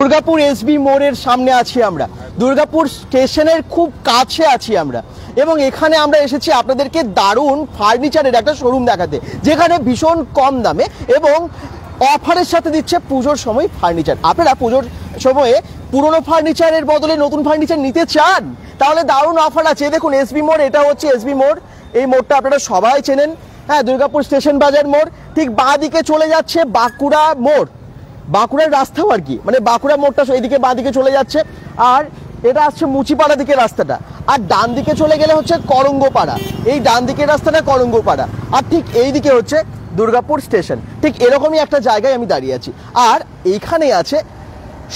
Durgapur SB মোড়ের সামনে আছি আমরা, দুর্গাপুর স্টেশনের খুব কাছে আছি আমরা, এবং এখানে আমরা এসেছি আপনাদেরকে দারুণ ফার্নিচারের একটা শোরুম দেখাতে, যেখানে ভীষণ কম দামে এবং অফারের সাথে দিচ্ছে পুজোর সময় ফার্নিচার। আপনারা পুজোর সময়ে পুরনো ফার্নিচারের বদলে নতুন ফার্নিচার নিতে চান, তাহলে দারুণ অফার আছে। দেখুন এসবি মোড়, এটা হচ্ছে এসবি মোড়। এই মোড়টা আপনারা সবাই চেনেন, হ্যাঁ, দুর্গাপুর স্টেশন বাজার মোড়। ঠিক বাঁ দিকে চলে যাচ্ছে বাঁকুড়া মোড়, বাঁকুড়ার রাস্তাও আর কি, মানে বাঁকুড়া মোড়টা এইদিকে বাঁ দিকে চলে যাচ্ছে, আর এটা আসছে মুচিপাড়া দিকে রাস্তাটা, আর ডান দিকে চলে গেলে হচ্ছে করঙ্গপাড়া, এই ডান দিকের রাস্তাটা করঙ্গপাড়া, আর ঠিক এই দিকে হচ্ছে দুর্গাপুর স্টেশন। ঠিক এরকমই একটা জায়গায় আমি দাঁড়িয়ে আছি, আর এইখানে আছে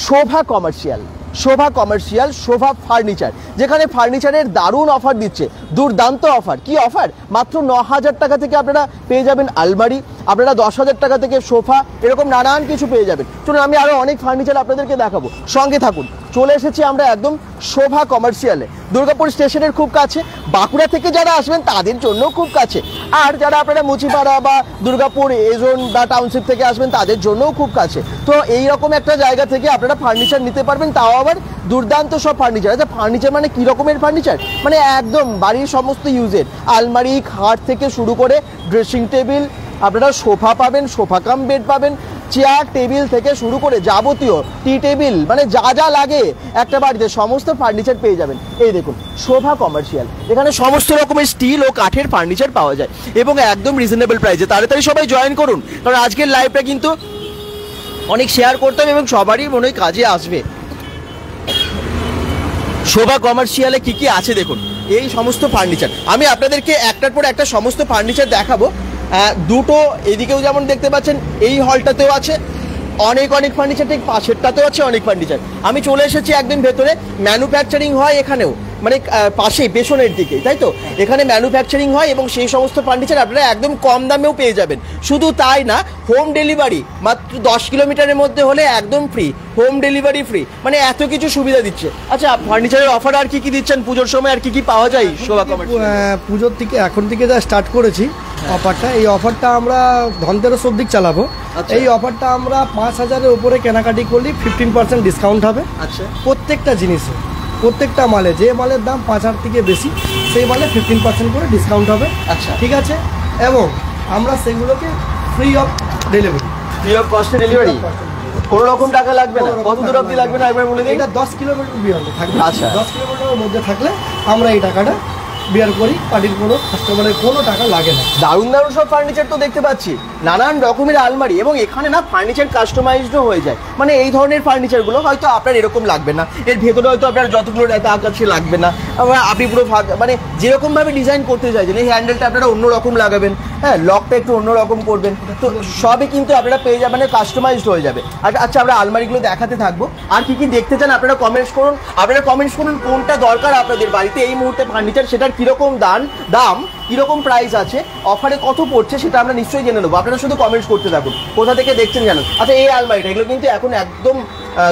শোভা কমার্শিয়াল, শোভা কমার্শিয়াল, শোভা ফার্নিচার, যেখানে ফার্নিচারের দারুণ অফার দিচ্ছে, দুর্দান্ত অফার। কি অফার? মাত্র 9,000 টাকা থেকে আপনারা পেয়ে যাবেন আলমারি, আপনারা 10,000 টাকা থেকে সোফা, এরকম নানান কিছু পেয়ে যাবেন। চলুন আমি আরো অনেক ফার্নিচার আপনাদেরকে দেখাবো, সঙ্গে থাকুন। চলে এসেছি আমরা একদম শোভা কমার্শিয়ালে, দুর্গাপুর স্টেশনের খুব কাছে। বাঁকুড়া থেকে যারা আসবেন তাদের জন্য খুব কাছে, আর যারা আপনারা মুচিপাড়া বা দুর্গাপুর এজোন বা টাউনশিপ থেকে আসবেন তাদের জন্যও খুব কাছে। তো এইরকম একটা জায়গা থেকে আপনারা ফার্নিচার নিতে পারবেন, তাও আবার দুর্দান্ত সব ফার্নিচার। আচ্ছা, ফার্নিচার মানে কি রকমের ফার্নিচার? মানে একদম বাড়ির সমস্ত ইউজের, আলমারি, খাট থেকে শুরু করে ড্রেসিং টেবিল, আপনারা সোফা পাবেন, সোফা কাম বেড পাবেন, চেয়ার টেবিল থেকে শুরু করে যাবতীয় টি টেবিল, মানে যা যা লাগে একটা বাড়িতে সমস্ত ফার্নিচার পেয়ে যাবেন। এই দেখুন শোভা কমার্শিয়াল, এখানে সমস্ত রকমের স্টিল ও কাঠের ফার্নিচার পাওয়া যায় এবং একদম রিজনেবল প্রাইসে। তাড়াতাড়ি সবাই জয়েন করুন, কারণ আজকের লাইভটা কিন্তু অনেক শেয়ার করতে হবে এবং সবারই মনে হয় কাজে আসবে। শোভা কমার্শিয়ালে কি কি আছে দেখুন, এই সমস্ত ফার্নিচার আমি আপনাদেরকে একটার পর একটা সমস্ত ফার্নিচার দেখাবো। দুটো এদিকেও যেমন দেখতে পাচ্ছেন, এই হলটাতেও আছে অনেক অনেক ফার্নিচার, ঠিক পাশেরটাতেও আছে অনেক ফার্নিচার। আমি চলে এসেছি একদম ভেতরে, ম্যানুফ্যাকচারিং হয় এখানেও, মানে পাশেই পেছনের দিকে, তাই তো? এখানে ম্যানুফ্যাকচারিং হয় এবং সেই সমস্ত ফার্নিচার আপনারা একদম কম দামেও পেয়ে যাবেন। শুধু তাই না, হোম ডেলিভারি মাত্র 10 কিলোমিটারের মধ্যে হলে একদম ফ্রি, হোম ডেলিভারি ফ্রি, মানে এত কিছু সুবিধা দিচ্ছে। আচ্ছা, ফার্নিচারের অফার আর কি কি দিচ্ছেন পুজোর সময়, আর কি কি পাওয়া যায় শোভা কমার্শিয়াল? পুজোর থেকে এখন থেকে যা স্টার্ট করেছি অফারটা, এই অফারটা আমরা ধনতেরস অবধি চালাবো। এই অফারটা আমরা 5,000-এর উপরে কেনাকাটি করলে 15% ডিসকাউন্ট হবে। আচ্ছা, প্রত্যেকটা জিনিসে, প্রত্যেকটা মালে, যে মালের দাম 5,000 থেকে বেশি সেই মালে 15% করে ডিসকাউন্ট হবে। আচ্ছা, ঠিক আছে, এবং আমরা সেগুলোকে free of delivery, free of কস্টে ডেলিভারি, কোনো রকম টাকা লাগবে না। কত দূর অবধি লাগবে না একবার বলে দিন? এটা 10 কিলোমিটার বিয়ন্ডে থাকবে। আচ্ছা, 10 কিলোমিটারের মধ্যে থাকলে আমরা এই টাকাটা বিয়ার করি, পার্টির কোনো কাস্টমারের কোনো টাকা লাগে না। দারুণ দারুণ সব ফার্নিচার তো দেখতে পাচ্ছি, নানান রকমের আলমারি, এবং এখানে না ফার্নিচার কাস্টমাইজডও হয়ে যায়। মানে এই ধরনের ফার্নিচারগুলো হয়তো আপনার এরকম লাগবে না, এর ভেতরে হয়তো আপনার যতগুলো আকাশে লাগবে না, আপনি পুরো মানে যেরকমভাবে ডিজাইন করতে চাইছেন, এই হ্যান্ডেলটা আপনারা অন্যরকম লাগাবেন, হ্যাঁ, লকটা একটু অন্যরকম করবেন, তো সবই কিন্তু আপনারা পেয়ে যাবেন, মানে কাস্টমাইজড হয়ে যাবে। আচ্ছা, আমরা আলমারিগুলো দেখাতে থাকবো, আর কি কি দেখতে চান আপনারা কমেন্টস করুন। আপনারা কমেন্টস করুন কোনটা দরকার আপনাদের বাড়িতে এই মুহূর্তে ফার্নিচার, সেটার কিরকম দাম, কিরকম প্রাইস আছে, অফারে কত পড়ছে, সেটা আমরা নিশ্চয়ই জেনে নেবো। আপনারা শুধু কমেন্টস করতে থাকুন, কোথা থেকে দেখছেন জানুন। আচ্ছা, এই আলমারিটা, এগুলো কিন্তু এখন একদম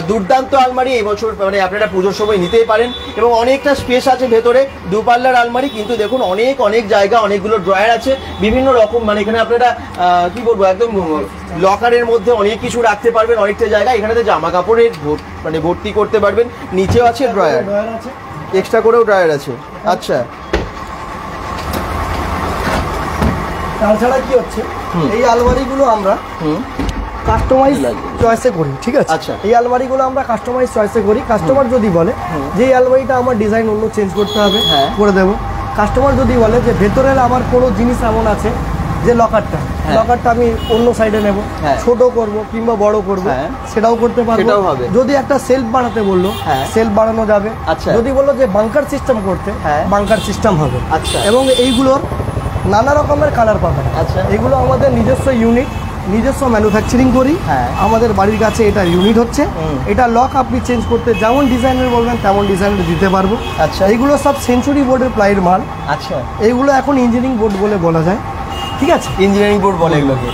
দুর্দান্ত আলমারি, এই বছর মানে আপনারা পুজোর সময় নিতেই পারেন, এবং অনেকটা স্পেস আছে ভেতরে, দুপাল্লার আলমারি, কিন্তু দেখুন অনেক অনেক জায়গা, অনেকগুলো ড্রয়ার আছে বিভিন্ন রকম, মানে এখানে আপনারা কি বলবো, একদম লকারের মধ্যে অনেক কিছু রাখতে পারবেন, অনেকটা জায়গা। এখানেতে জামা কাপড়ের মানে ভর্তি করতে পারবেন, নিচেও আছে ড্রয়ার, এক্সট্রা করেও ড্রয়ার আছে। আচ্ছা, তাছাড়া কি হচ্ছে, এই আলমারিগুলো আমরা কাস্টমাইজ চয়েসে করি। ঠিক আছে, আচ্ছা, এই আলমারিগুলো আমরা কাস্টমাইজ চয়েসে করি। কাস্টমার যদি বলে যে এই আলমারিটা আমার ডিজাইন অন্য চেঞ্জ করতে হবে, করে দেবো। কাস্টমার যদি বলে যে ভেতরের আমার কোনো জিনিস এমন আছে যে লকারটা আমি অন্য সাইডে নেব, ছোট করব কিংবা বড় করব, সেটাও করতে পারবো। যদি একটা সেলফ বানাতে বললো, সেলফ বানানো যাবে। যদি বললো যে বাংকার সিস্টেম করতে, বাংকার সিস্টেম হবে। এবং এইগুলোর নানা রকমের কালার পাবেন। আচ্ছা, এগুলো আমাদের নিজস্ব ইউনিট, নিজস্ব ম্যানুফ্যাকচারিং করি। আমাদের বাড়ির কাছে এটা ইউনিট হচ্ছে। এটা লক আপনি চেঞ্জ করতে যেমন ডিজাইনের বলবেন তেমন ডিজাইনের দিতে পারবো। আচ্ছা, এইগুলো সব সেঞ্চুরি বোর্ডের প্লাইয়ের মাল। আচ্ছা, এইগুলো এখন ইঞ্জিনিয়ারিং বোর্ড বলে বলা যায়। ঠিক আছে, ইঞ্জিনিয়ারিং বোর্ড বলে এগুলোকে।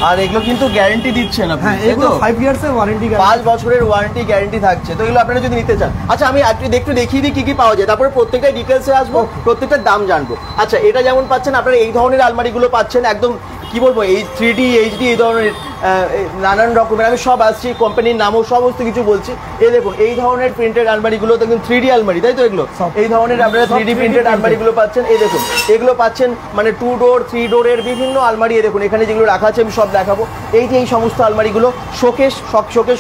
আর এগুলো কিন্তু গ্যারান্টি দিচ্ছেন আপনি? হ্যাঁ, এগুলো 5 ইয়ার্সের ওয়ারেন্টি, 5 বছরের ওয়ারেন্টি গ্যারান্টি থাকছে। তো এগুলো আপনারা যদি নিতে চান, আচ্ছা আমি একটু দেখিয়ে দিই কি কি পাওয়া যায়, তারপরে প্রত্যেকটা ডিটেলসে আসবো, প্রত্যেকটার দাম জানবো। আচ্ছা, এটা যেমন পাচ্ছেন আপনারা এই ধরনের আলমারিগুলো পাচ্ছেন, একদম কি বলবো, এই 3D HD এই ধরনের নানান রকমের, আমি সব আসছি কোম্পানির নামও সমস্ত কিছু বলছি। এই দেখুন এই ধরনের প্রিন্টেড আলমারিগুলো দেখুন 3D আলমারি, তাই তো এগুলো? এই ধরনের আপনারা 3D প্রিন্টেড আলমারিগুলো পাচ্ছেন। এই দেখুন এগুলো পাচ্ছেন মানে 2 ডোর 3 ডোরের বিভিন্ন আলমারি। এই দেখুন এখানে যেগুলো রাখা আছে আমি সব দেখাবো। এই যে এই সমস্ত আলমারিগুলো শোকেস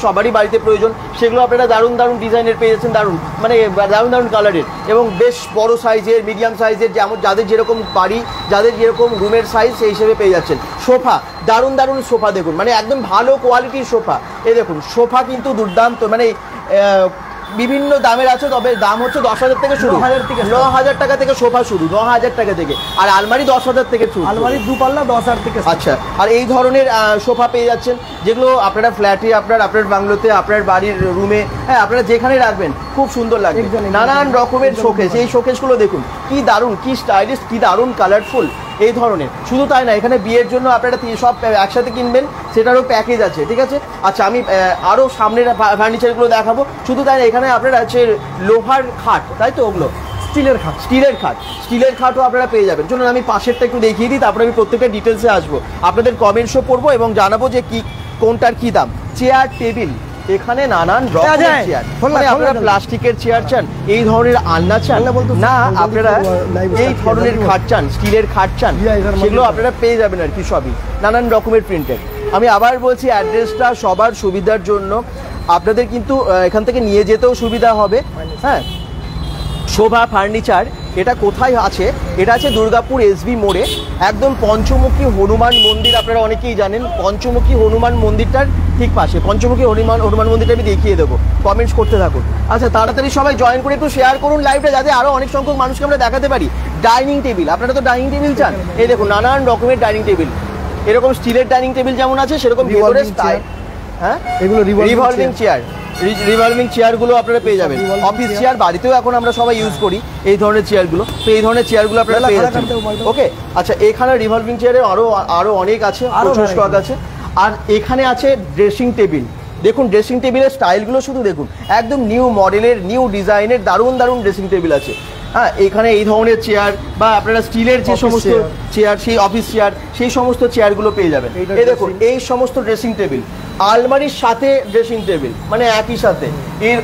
সবারই বাড়িতে প্রয়োজন, সেগুলো আপনারা দারুণ দারুণ ডিজাইনের পেয়ে যাচ্ছেন, দারুণ মানে দারুণ দারুণ কালারের এবং বেশ বড় সাইজের, মিডিয়াম সাইজের, যেমন যাদের যেরকম বাড়ি, যাদের যেরকম রুমের সাইজ সেই হিসেবে পেয়ে যাচ্ছেন। সোফা, দারুণ দারুণ সোফা দেখুন, মানে একদম ভালো কোয়ালিটির সোফা। এই দেখুন সোফা কিন্তু দুর্দান্ত, মানে বিভিন্ন দামের আছে, তবে দাম হচ্ছে 10,000 থেকে শুরু, 9,000 টাকা থেকে সোফা শুরু, 9,000 টাকা থেকে। আর আলমারি 10,000 থেকে শুরু, আলমারি 2 পাল্লা 10,000 থেকে। আচ্ছা, আর এই ধরনের সোফা পেয়ে যাচ্ছেন যেগুলো আপনারা ফ্ল্যাটে, আপনার বাংলোতে, আপনার বাড়ির রুমে, হ্যাঁ আপনারা যেখানে রাখবেন খুব সুন্দর লাগবে। নানান রকমের শোকেস, এই শোকেসগুলো দেখুন কি দারুণ, কি স্টাইলিশ, কি দারুণ কালারফুল এই ধরনের। শুধু তাই না, এখানে বিয়ের জন্য আপনারা সব একসাথে কিনবেন সেটারও প্যাকেজ আছে, ঠিক আছে? আচ্ছা, আমি আরও সামনের ফার্নিচারগুলো দেখাবো। শুধু তাই না, এখানে আপনারা আছে লোহার খাট, তাই তো? ওগুলো স্টিলের খাটও আপনারা পেয়ে যাবেন। চলুন আমি পাশেরটা একটু দেখিয়ে দিই, তারপরে আমি প্রত্যেকটা ডিটেলসে আসবো, আপনাদের কমেন্টসও পড়বো এবং জানাবো যে কি কোনটার কি দাম। চেয়ার টেবিল, এখানে নানান রকমের চেয়ার, মানে আপনারা প্লাস্টিকের চেয়ার চান, এই ধরনের আলনা চান না, আপনারা এই ধরনের খাট চান, স্টিলের খাট চান, সেগুলো আপনারা পেয়ে যাবেন আর কি, সবই নানান রকমের প্রিন্টেড। আমি আবার বলছি অ্যাড্রেসটা সবার সুবিধার জন্য, আপনাদের কিন্তু এখান থেকে নিয়ে যেতেও সুবিধা হবে। হ্যাঁ, শোভা ফার্নিচার এটা কোথায় আছে? এটা আছে দুর্গাপুর এসবি মোড়ে, একদম পঞ্চমুখী হনুমান মন্দির, আপনারা অনেকেই জানেন পঞ্চমুখী হনুমান মন্দিরটার ঠিক পাশে। পঞ্চমুখী হনুমান মন্দিরটা আমি দেখিয়ে দেবো, কমেন্টস করতে থাকুন। আচ্ছা, তাড়াতাড়ি সবাই জয়েন করে একটু শেয়ার করুন লাইভটা, যাতে আরও অনেক সংখ্যক মানুষকে আমরা দেখাতে পারি। ডাইনিং টেবিল, আপনারা তো ডাইনিং টেবিল চান, এই দেখুন নানান রকমের ডাইনিং টেবিল, এরকম স্টিলের ডাইনিং টেবিল যেমন আছে সেরকম ভেতরে স্টাইল, হ্যাঁ এগুলো রিভলভিং চেয়ার, রিভলভিং চেয়ারগুলো আপনারা পেয়ে যাবেন। অফিস চেয়ার বাড়িতেও এখন আমরা সবাই ইউজ করি এই ধরনের চেয়ারগুলো, তো এই ধরনের চেয়ারগুলো আপনারা পেয়ে যাচ্ছেন। ওকে, আচ্ছা, এখানে রিভলভিং চেয়ারে আরও অনেক আছে, প্রচুর স্টক আছে। আর এখানে আছে ড্রেসিং টেবিল, দেখুন ড্রেসিং টেবিলের স্টাইলগুলো শুধু দেখুন, একদম নিউ মডেলের, নিউ ডিজাইনের দারুণ দারুণ ড্রেসিং টেবিল আছে। হ্যাঁ, এখানে এই ধরনের চেয়ার বা আপনারা স্টিলের যে সমস্ত চেয়ার, সেই অফিস চেয়ার, সেই সমস্ত চেয়ারগুলো পেয়ে যাবেন। এই দেখুন এই সমস্ত ড্রেসিং টেবিল, আলমারির সাথে ড্রেসিং টেবিল, মানে একই সাথে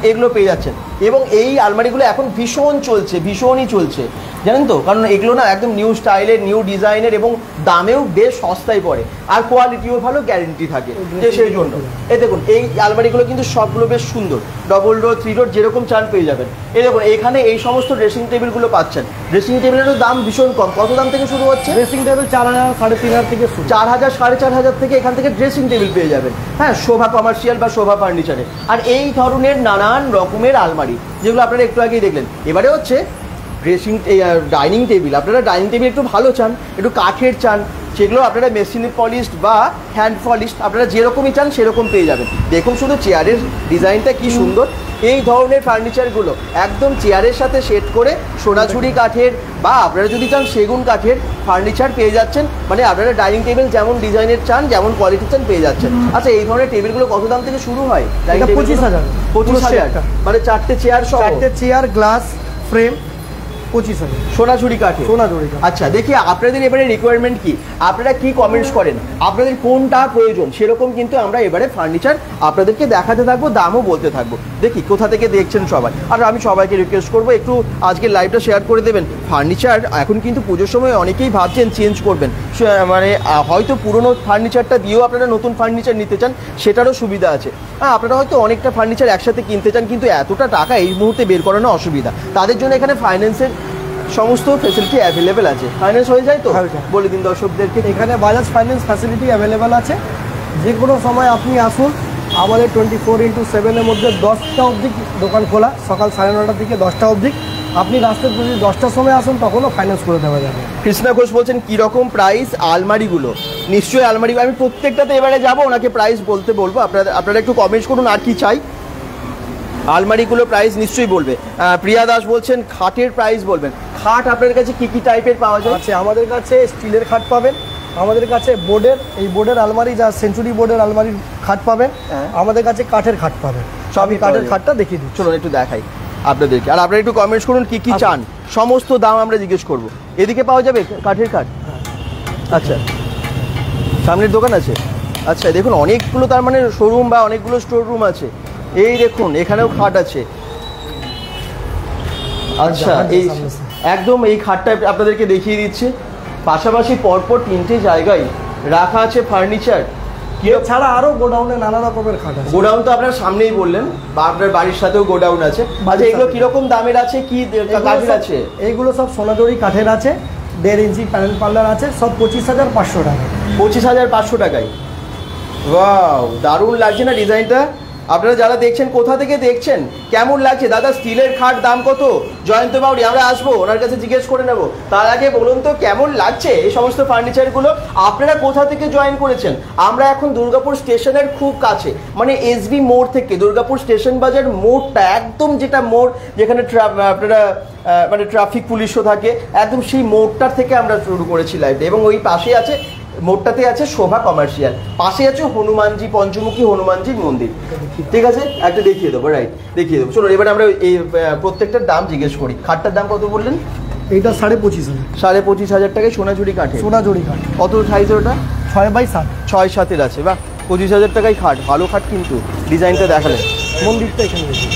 এগুলো পেয়ে যাচ্ছেন। এবং এই আলমারিগুলো এখন ভীষণই চলছে জানেন তো, কারণ এগুলো না একদম নিউ স্টাইলের, নিউ ডিজাইনের এবং দামেও বেশ সস্তায় পড়ে, আর কোয়ালিটিও ভালো, গ্যারেন্টি থাকে, সেই জন্য এই দেখুন এই আলমারিগুলো কিন্তু সবগুলো বেশ সুন্দর, ডবল ডোর 3 ডোর যেরকম চান পেয়ে যাবেন। এই দেখুন এখানে এই সমস্ত ড্রেসিং টেবিলগুলো পাচ্ছেন। ড্রেসিং টেবিলেরও দাম ভীষণ কম, কত দাম থেকে শুরু হচ্ছে? ড্রেসিং টেবিল 4,000 3,500 থেকে, 4,000 4,500 থেকে এখান থেকে ড্রেসিং টেবিল পেয়ে যাবেন। হ্যাঁ, শোভা কমার্শিয়াল বা শোভা ফার্নিচারে। আর এই ধরনের নানান রকমের আলমারি যেগুলো আপনারা একটু আগেই দেখলেন। এবারে হচ্ছে ডাইনিং টেবিল, আপনারা ডাইনিং টেবিল একটু ভালো চান, একটু কাঠের চান, সেগুলো আপনারা মেশিনে পলিশড বা হ্যান্ড পলিশড, আপনারা যেরকমই চান সেরকম পেয়ে যাবেন। দেখুন শুধু চেয়ারের ডিজাইনটা কি সুন্দর, এই ধরনের ফার্নিচারগুলো একদম চেয়ারের সাথে সেট করে সোনাঝুরি কাঠের বা আপনারা যদি চান সেগুন কাঠের ফার্নিচার পেয়ে যাচ্ছেন, মানে আপনারা ডাইনিং টেবিল যেমন ডিজাইনের চান, যেমন কোয়ালিটি চান পেয়ে যাচ্ছেন। আচ্ছা, এই ধরনের টেবিলগুলো কত দাম থেকে শুরু হয়? 25,000, মানে 4টে চেয়ার সহ, 4টে চেয়ার, গ্লাস ফ্রেম, 25,000 সোনাঝুরি কাঠে। আচ্ছা, দেখি আপনাদের এবারে রিকোয়ারমেন্ট কি, আপনারা কি কমেন্টস করেন, আপনাদের কোনটা প্রয়োজন, সেরকম কিন্তু আমরা এবারে ফার্নিচার আপনাদেরকে দেখাতে থাকবো, দামও বলতে থাকবো। দেখি কোথা থেকে দেখছেন সবাই। আর আমি সবাইকে রিকোয়েস্ট করবো একটু আজকের লাইভটা শেয়ার করে দেবেন। ফার্নিচার এখন কিন্তু পুজোর সময় অনেকেই ভাবছেন চেঞ্জ করবেন, মানে হয়তো পুরোনো ফার্নিচারটা দিয়েও আপনারা নতুন ফার্নিচার নিতে চান, সেটারও সুবিধা আছে। হ্যাঁ, আপনারা হয়তো অনেকটা ফার্নিচার একসাথে কিনতে চান, কিন্তু এতটা টাকা এই মুহূর্তে বের করানো অসুবিধা, তাদের জন্য এখানে ফাইন্যান্সের সমস্ত ফ্যাসিলিটি অ্যাভেলেবেল আছে। ফাইন্যান্স হয়ে যায় তো? বলে দিন দর্শকদেরকে। এখানে বাজাজ ফাইন্যান্স ফ্যাসিলিটি অ্যাভেলেবেল আছে, যে কোনো সময় আপনি আসুন। আমাদের 24x7 মধ্যে 10টা অবধি দোকান খোলা, সকাল 9:30 থেকে 10টা অবধি। আপনি রাস্তায় যদি 10টার সময় আসুন তখনও ফাইন্যান্স করে দেওয়া যাবে। কৃষ্ণা ঘোষ বলছেন কীরকম প্রাইস আলমারিগুলো? নিশ্চয়ই আলমারি, আমি প্রত্যেকটাতে এবারে যাবো, ওনাকে প্রাইস বলবো। আপনারা একটু কমেন্টস করুন আর কি চাই। আলমারিগুলো প্রাইস নিশ্চয়ই বলবে। প্রিয়া দাস বলছেন খাটের প্রাইস বলবেন। খাট আপনাদের কাছে কি টাইপের পাওয়া যায়? আচ্ছা, আমাদের কাছে স্টিলের খাট পাবেন, আমাদের কাছে বোর্ডের আলমারি, যা সেঞ্চুরি বোর্ডের আলমারির খাট পাবেন, আমাদের কাছে কাঠের খাট পাবেন। সবই কাঠের খাটটা দেখিয়ে দিই, চলুন একটু দেখাই আপনাদেরকে। আর আপনারা একটু কমেন্টস করুন কি চান, সমস্ত দাম আমরা জিজ্ঞেস করবো। এদিকে পাওয়া যাবে কাঠের খাট? আচ্ছা, সামনের দোকান আছে, আচ্ছা দেখুন অনেকগুলো তার মানে শোরুম বা অনেকগুলো স্টোর রুম আছে। এই দেখুন এখানেও খাট আছে। আচ্ছা এই একদম এই খাটটা আপনাদেরকে দেখিয়ে দিচ্ছে, পাশাপাশি পরপর 3টে জায়গায় রাখা আছে ফার্নিচার। ছাড়া আরো গোডাউনে নানা রকমের খাট আছে। গোডাউন তো আপনার সামনেই বললেন, বা আপনার বাড়ির সাথেও গোডাউন আছে। আচ্ছা এগুলো কিরকম দামের আছে, কি কাঠের আছে? এইগুলো সব সোনাঝুরি কাঠের আছে, 1.5 ইঞ্চি প্যানেল পার্লার আছে, সব 25,500 টাকা। 25,500 টাকায়। ওয়াও দারুণ লাগছে না ডিজাইনটা? আপনারা যারা দেখছেন কোথা থেকে দেখছেন, কেমন লাগছে? দাদা স্টিলের খাট দাম কত? জয়ন্ত বাউরি আমরা আসবো, ওনার কাছে জিজ্ঞেস করে নেব। তার আগে বলুন তো কেমন লাগছে এই সমস্ত ফার্নিচারগুলো? আপনারা কোথা থেকে জয়েন করেছেন? আমরা এখন দুর্গাপুর স্টেশনের খুব কাছে, মানে এসবি মোড় থেকে দুর্গাপুর স্টেশন বাজার মোড়টা একদম, যেটা মোড় যেখানে আপনারা মানে ট্রাফিক পুলিশও থাকে, একদম সেই মোড়টার থেকে আমরা শুরু করেছি লাইভটা। এবং ওই পাশে আছে, মোড়টাতে আছে শোভা কমার্শিয়াল, পাশে আছে হনুমানজি, পঞ্চমুখী হনুমানজির মন্দির। ঠিক আছে, একটা দেখিয়ে দেবো, রাইট দেখিয়ে দেবো। চলো এবার আমরা এই প্রত্যেকটার দাম জিজ্ঞেস করি। খাটটার দাম কত বললেন? এইটা 25,500। 25,500 টাকায় সোনাঝুরি কাঠে। সোনাঝুরি কাঠ কত সাইজ ওটা? 6x7। 6-7 আছে। বাহ, 25,000 টাকায় খাট, ভালো খাট কিন্তু। ডিজাইনটা দেখালেন। মন্দিরটা এখানে দেখি।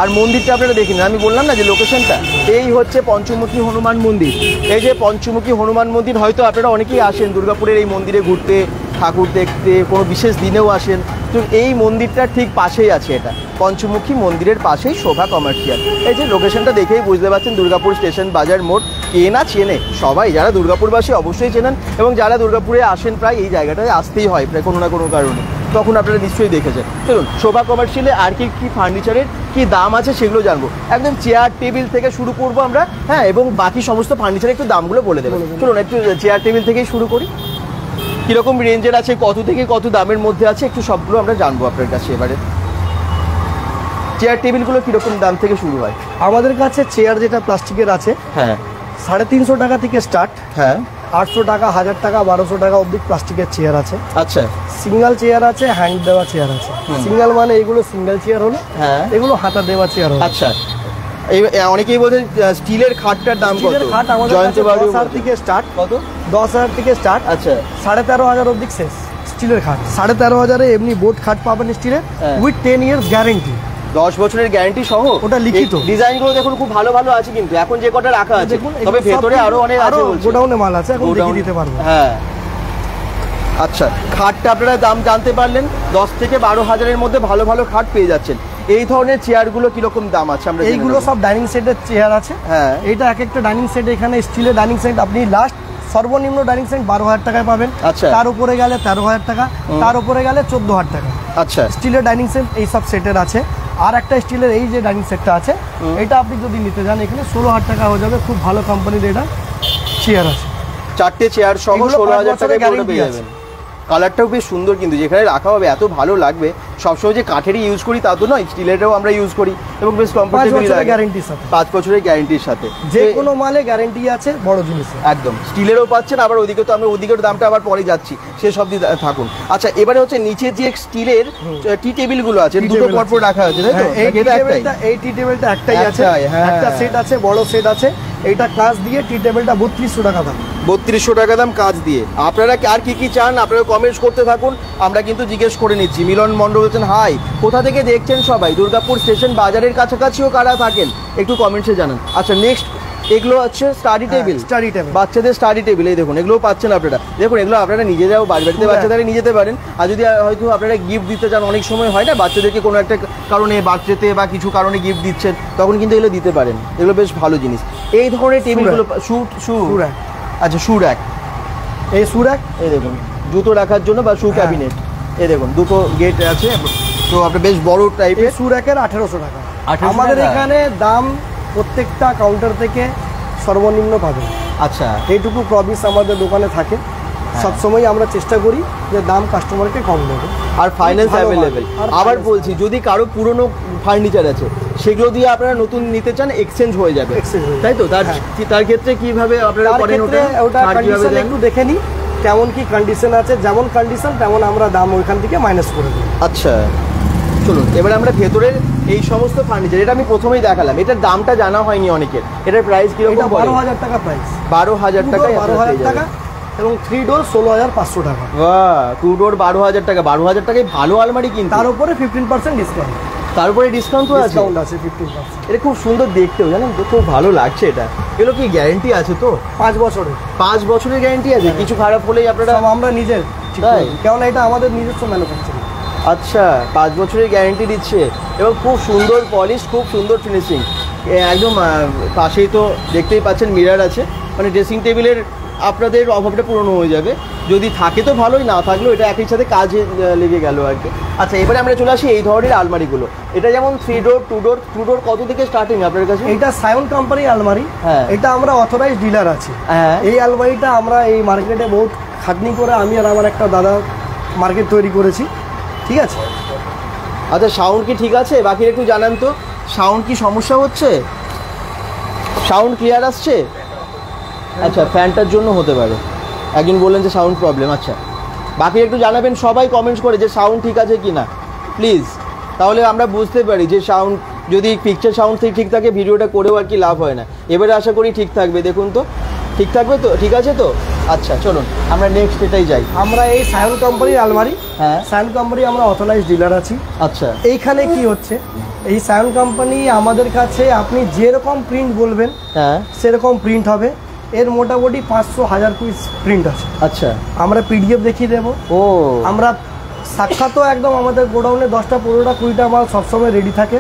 আর মন্দিরটা আপনারা দেখিনি, আমি বললাম না যে লোকেশনটা এই হচ্ছে পঞ্চমুখী হনুমান মন্দির। এই যে পঞ্চমুখী হনুমান মন্দির, হয়তো আপনারা অনেকেই আসেন দুর্গাপুরের এই মন্দিরে ঘুরতে, ঠাকুর দেখতে, কোনো বিশেষ দিনেও আসেন। তো এই মন্দিরটার ঠিক পাশেই আছে, এটা পঞ্চমুখী মন্দিরের পাশেই শোভা কমার্শিয়াল। এই যে লোকেশনটা দেখেই বুঝতে পারছেন দুর্গাপুর স্টেশন বাজার মোড়। কে না চেনে? সবাই, যারা দুর্গাপুরবাসী অবশ্যই চেনেন, এবং যারা দুর্গাপুরে আসেন প্রায় এই জায়গাটায় আসতেই হয় প্রায় কোনো না কোনো কারণে, তখন আপনারা নিশ্চয়ই দেখেছেন। চলুন শোভা কমার্শিয়ালে আর কি কি ফার্নিচারের কি দাম আছে সেগুলো জানবো। একদম চেয়ার টেবিল থেকে শুরু করবো আমরা, হ্যাঁ, এবং বাকি সমস্ত ফার্নিচারের একটু দামগুলো বলে দেবো। চলুন একটু চেয়ার টেবিল থেকেই শুরু করি। কীরকম রেঞ্জের আছে, কত থেকে কত দামের মধ্যে আছে, একটু সবগুলো আমরা জানবো আপনার কাছে। এবারে চেয়ার টেবিলগুলো কীরকম দাম থেকে শুরু হয়? আমাদের কাছে চেয়ার যেটা প্লাস্টিকের আছে, হ্যাঁ, 350 টাকা থেকে স্টার্ট। হ্যাঁ, 800 টাকা, 1000 টাকা, 1200 টাকা অবধি প্লাস্টিকের চেয়ার আছে। আচ্ছা, সিঙ্গেল চেয়ার আছে, হ্যান্ড দেওয়া চেয়ার আছে। সিঙ্গেল মানে এগুলো সিঙ্গেল চেয়ার হলো, হ্যাঁ, এগুলো হাতা দেওয়া চেয়ার হলো। আচ্ছা, অনেকেই বলছেন স্টিলের খাটটার দাম কত? স্টিলের খাট আমাদের কাছে 10,000 থেকে স্টার্ট। কত? 10,000 থেকে স্টার্ট। আচ্ছা, 13,500 অবধি শেষ স্টিলের খাট। 13,500 এমনি বোর্ড খাট পাবেন স্টিলের, উইথ 10 ইয়ার্স গ্যারেন্টি। 10 বছরের গ্যারান্টি সহ, ওটা লিখিত। ডিজাইনগুলো দেখুন খুব ভালো ভালো আছে কিন্তু এখন যে কটা রাখা আছে, তবে ভেতরে আরো অনেক আছে বলছে। গোডাউনে মাল আছে, এখন দেখিয়ে দিতে পারবো। হ্যাঁ, আচ্ছা, খাটটা আপনারা দাম জানতে পারলেন। 10 থেকে 12,000-এর মধ্যে ভালো ভালো খাট পেয়ে যাচ্ছেন। এই ধরনের চেয়ারগুলো কিরকম দাম আছে? আমরা এইগুলো সব ডাইনিং সেটের চেয়ার আছে। হ্যাঁ, এইটা এক একটা ডাইনিং সেট, এখানে স্টিলের ডাইনিং সেট আপনি লাস্ট সর্বনিম্ন ডাইনিং সেট 12,000 টাকায় পাবেন। আচ্ছা, তার উপরে গেলে 13,000 টাকা, তার উপরে গেলে 14,000 টাকা। আচ্ছা, স্টিলের ডাইনিং সেট এই সব সেটের আছে। আর একটা স্টিলের এই যে ডাইনিং সেটটা আছে, এটা আপনি যদি নিতে যান এখানে 16,000 টাকা হয়ে যাবে। খুব ভালো কোম্পানির এটা চেয়ার আছে। 4টে চেয়ার সহ 16,000 টাকায় পেয়ে যাবেন। কালারটাও বেশ সুন্দর কিন্তু, যেখানে রাখা হবে এত ভালো লাগবে। সবসময় যে কাঠেরই ইউজ করি তা তো নয়, স্টিলেরও আমরা ইউজ করি এবং বেশ কমফোর্টেবল লাগে। 5 বছরের গ্যারান্টির সাথে, যে কোনো মালে গ্যারান্টি আছে, বড় জিনিস একদম। স্টিলেরও পাচ্ছেন, আবার ওদিকে তো আমরা ওদিকের দামটা আবার পরে যাচ্ছি, সে সব দিয়ে থাকুন। আচ্ছা, এবারে হচ্ছে নিচে যে স্টিলের টি টেবিলগুলো আছে, দুটো পরপর রাখা আছে, তাই তো? এই টি টেবিলটা একটাই আছে, একটা সেট আছে, বড় সেট আছে। এইটা কাঁচ দিয়ে টি টেবিলটা 3200 টাকা দাম। 3200 টাকা দাম কাঁচ দিয়ে। আপনারা আর কি কি চান আপনারা কমেন্টস করতে থাকুন, আমরা কিন্তু জিজ্ঞেস করে নিচ্ছি। মিলন মণ্ডল বলছেন হাই, কোথা থেকে দেখছেন সবাই? দুর্গাপুর স্টেশন বাজারের কাছাকাছিও কারা থাকেন একটু কমেন্টসে জানান। আচ্ছা, নেক্সট এগুলো হচ্ছে স্টাডি টেবিল। স্টাডি টেবিল, বাচ্চাদের স্টাডি টেবিল, এই দেখুন এগুলোও পাচ্ছেন আপনারা। দেখুন এগুলো আপনারা নিজেরাও বাড়িতে বাচ্চাদের নিয়ে যেতে পারেন। আর যদি হয়তো আপনারা গিফট দিতে চান, অনেক সময় হয় না বাচ্চাদেরকে কোনো একটা কারণে বার্থডেতে বা কিছু কারণে গিফট দিচ্ছেন, তখন কিন্তু এগুলো দিতে পারেন। এগুলো বেশ ভালো জিনিস। এই ধরনের টেবিলগুলো আচ্ছা, শু র্যাক, এই শু র্যাক, এই দেখুন জুতো রাখার জন্য বা শু ক্যাবিনেট, এই দেখুন দুটো গেট আছে, তো আপনার বেশ বড় টাইপের। শু র্যাকের 1800 টাকা। আমাদের এখানে দাম প্রত্যেকটা কাউন্টার থেকে সর্বনিম্ন পাবেন। আচ্ছা, এইটুকু প্রমিস আমাদের দোকানে থাকে। সবসময় আমরা চেষ্টা করি যে দাম কাস্টমারকে কম দেবো, আর ফাইন্যান্স অ্যাভেলেবেল। আবার বলছি, যদি কারো পুরনো ফার্নিচার আছে সেগুলো দিয়ে আপনারা নতুন নিতে চান, এক্সচেঞ্জ হয়ে যাবে, তাই তো? তার ক্ষেত্রে কিভাবে আপনারা করেন ওটা কন্ডিশন একটু দেখে নিই, কেমন কি কন্ডিশন আছে, যেমন কন্ডিশন তেমন আমরা দাম ওইখান থেকে মাইনাস করে দিই। আচ্ছা, চলুন এবারে আমরা ভেতরের এই সমস্ত ফার্নিচার, এটা আমি প্রথমেই দেখালাম, এটার দামটা জানা হয়নি অনেকের। এটার প্রাইস কিরকম? 12,000 টাকা প্রাইস। 12,000 টাকায় 12,000 টাকা। এবং 3 ডোর 16,500 টাকা। বাহ, 2 ডোর 12,000 টাকা, 12,000 টাকায় ভালো আলমারি কিন্তু। তার উপরে 15% ডিসকাউন্ট। তার উপরে ডিসকাউন্ট আছে? ডিসকাউন্ট আছে 15%। এটা খুব সুন্দর দেখতেও, জানেন তো, খুব ভালো লাগছে এটা। এগুলো কি গ্যারান্টি আছে তো? 5 বছরের। 5 বছরের গ্যারান্টি আছে? কিছু খারাপ হলেই আপনারা? সব আমরা নিজের ঠিক তাই? করি, কারণ এটা আমাদের নিজস্ব ম্যানুফ্যাকচারিং। আচ্ছা, 5 বছরের গ্যারান্টি দিচ্ছে এবং খুব সুন্দর পলিশ, খুব সুন্দর ফিনিশিং। একদম পাশেই তো দেখতেই পাচ্ছেন মিরর আছে, মানে ড্রেসিং টেবিলের আপনাদের অভাবটা পূরণ হয়ে যাবে। যদি থাকে তো ভালোই, না থাকলেও এটা একই সাথে কাজে লেগে গেল আর কি। আচ্ছা, এবারে আমরা চলে আসি এই ধরনের আলমারিগুলো। এটা যেমন 3 ডোর, 2 ডোর কত থেকে স্টার্টিং আপনার কাছে? এটা সায়ন কোম্পানির আলমারি। হ্যাঁ। এটা আমরা অথরাইজড ডিলার আছি। হ্যাঁ। এই আলমারিটা আমরা এই মার্কেটে বহুত খাটনি করে আমি আর আমার একটা দাদা মার্কেট তৈরি করেছি, ঠিক আছে। আচ্ছা, সাউন্ড কি ঠিক আছে? বাকি একটু জানান তো, সাউন্ড কি সমস্যা হচ্ছে? সাউন্ড ক্লিয়ার আসছে? আচ্ছা, ফ্যানটার জন্য হতে পারে, একজন বললেন যে সাউন্ড প্রবলেম। আচ্ছা, বাকি একটু জানাবেন সবাই কমেন্টস করে যে সাউন্ড ঠিক আছে কি না প্লিজ, তাহলে আমরা বুঝতে পারি যে সাউন্ড, যদি পিকচার সাউন্ড ঠিক থাকে ভিডিওটা করেও আর কি লাভ হয় না। এবারে আশা করি ঠিক থাকবে, দেখুন তো ঠিক থাকবে তো? ঠিক আছে তো? আচ্ছা, চলুন আমরা নেক্সট এটাই যাই। আমরা এই সায়ন কোম্পানির আলমারি, হ্যাঁ, সায়ন কোম্পানি আমরা অথরাইজড ডিলার আছি। আচ্ছা, এইখানে কি হচ্ছে, এই সায়ন কোম্পানি আমাদের কাছে আপনি যেরকম প্রিন্ট বলবেন হ্যাঁ, সেরকম প্রিন্ট হবে। এর মোটামুটি 500-1000 পিস প্রিন্ট আছে। আচ্ছা, আমরা পিডিএফ দেখিয়ে দেবো। ও, আমরা সাক্ষাৎও একদম আমাদের গোডাউনে 10টা 15টা 20টা মাল সবসময় রেডি থাকে,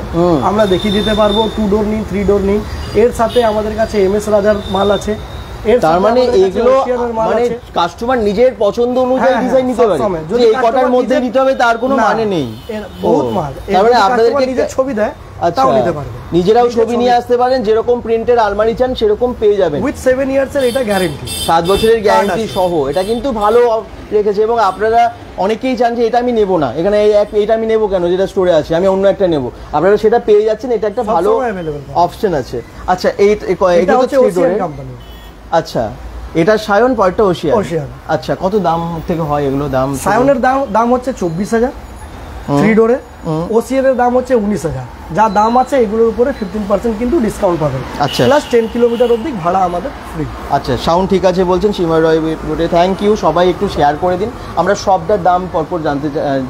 আমরা দেখিয়ে দিতে পারবো। 2 ডোর নিন, 3 ডোর নিন। এর সাথে আমাদের কাছে MS রাজার মাল আছে। তার মানে এগুলো মানে কাস্টমার নিজের পছন্দ অনুযায়ী ডিজাইন নিতে পারে, যদি এই কটার মধ্যে নিতে হবে তার কোনো মানে নেই। বহুত মাল, তার মানে আপনাদেরকে নিজের ছবি দেয়, তাও নিতে পারবে। নিজেরাও ছবি নিয়ে আসতে পারেন, যেরকম প্রিন্টের আলমারি চান সেরকম পেয়ে যাবেন। উইথ 7 ইয়ার্সের এটা গ্যারান্টি, 7 বছরের গ্যারান্টি সহ। এটা কিন্তু ভালো রেখেছে এবং আপনারা অনেকেই চান যে এটা আমি নেবো না, এখানে এইটা আমি নেবো কেন, যেটা স্টোরে আছে, আমি অন্য একটা নেবো। আপনারা সেটা পেয়ে যাচ্ছেন, এটা একটা ভালো অপশন আছে। আচ্ছা, এটা হচ্ছে ওসিয়ান কোম্পানি। আচ্ছা, এটা সায়ন, পরেরটা ওসিয়ান। আচ্ছা, কত দাম থেকে হয় এগুলো? দাম, সায়নের দাম হচ্ছে 24,000 3 ডোরে, ওসিয়ান এর দাম হচ্ছে 19,000। যা দাম আছে এগুলোর উপরে 15% কিন্তু ডিসকাউন্ট পাবেন। আচ্ছা, প্লাস 10 কিলোমিটার অবধি ভাড়া আমাদের ফ্রি। আচ্ছা, সাউন্ড ঠিক আছে বলছেন সীমা রয় রোডে। থ্যাংক ইউ, সবাই একটু শেয়ার করে দিন। আমরা সবটার দাম পরপর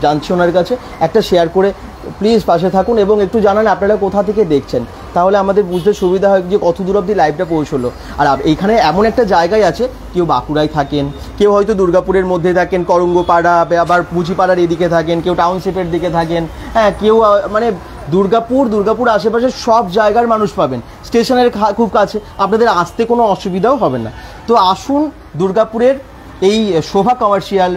জানছি ওনার কাছে। একটা শেয়ার করে প্লিজ পাশে থাকুন এবং একটু জানান আপনারা কোথা থেকে দেখছেন, তাহলে আমাদের বুঝতে সুবিধা হয় যে কত দূর অবধি লাইভটা পৌঁছলো। আর এইখানে এমন একটা জায়গায় আছে, কেউ বাঁকুড়ায় থাকেন, কেউ হয়তো দুর্গাপুরের মধ্যে থাকেন, করঙ্গপাড়া, আবার মুচিপাড়ার এদিকে থাকেন, কেউ টাউনশিপের দিকে থাকেন, হ্যাঁ, কেউ মানে দুর্গাপুর আশেপাশে সব জায়গার মানুষ পাবেন। স্টেশনের খুব কাছে, আপনাদের আসতে কোনো অসুবিধাও হবে না। তো আসুন দুর্গাপুরের এই শোভা কমার্শিয়াল,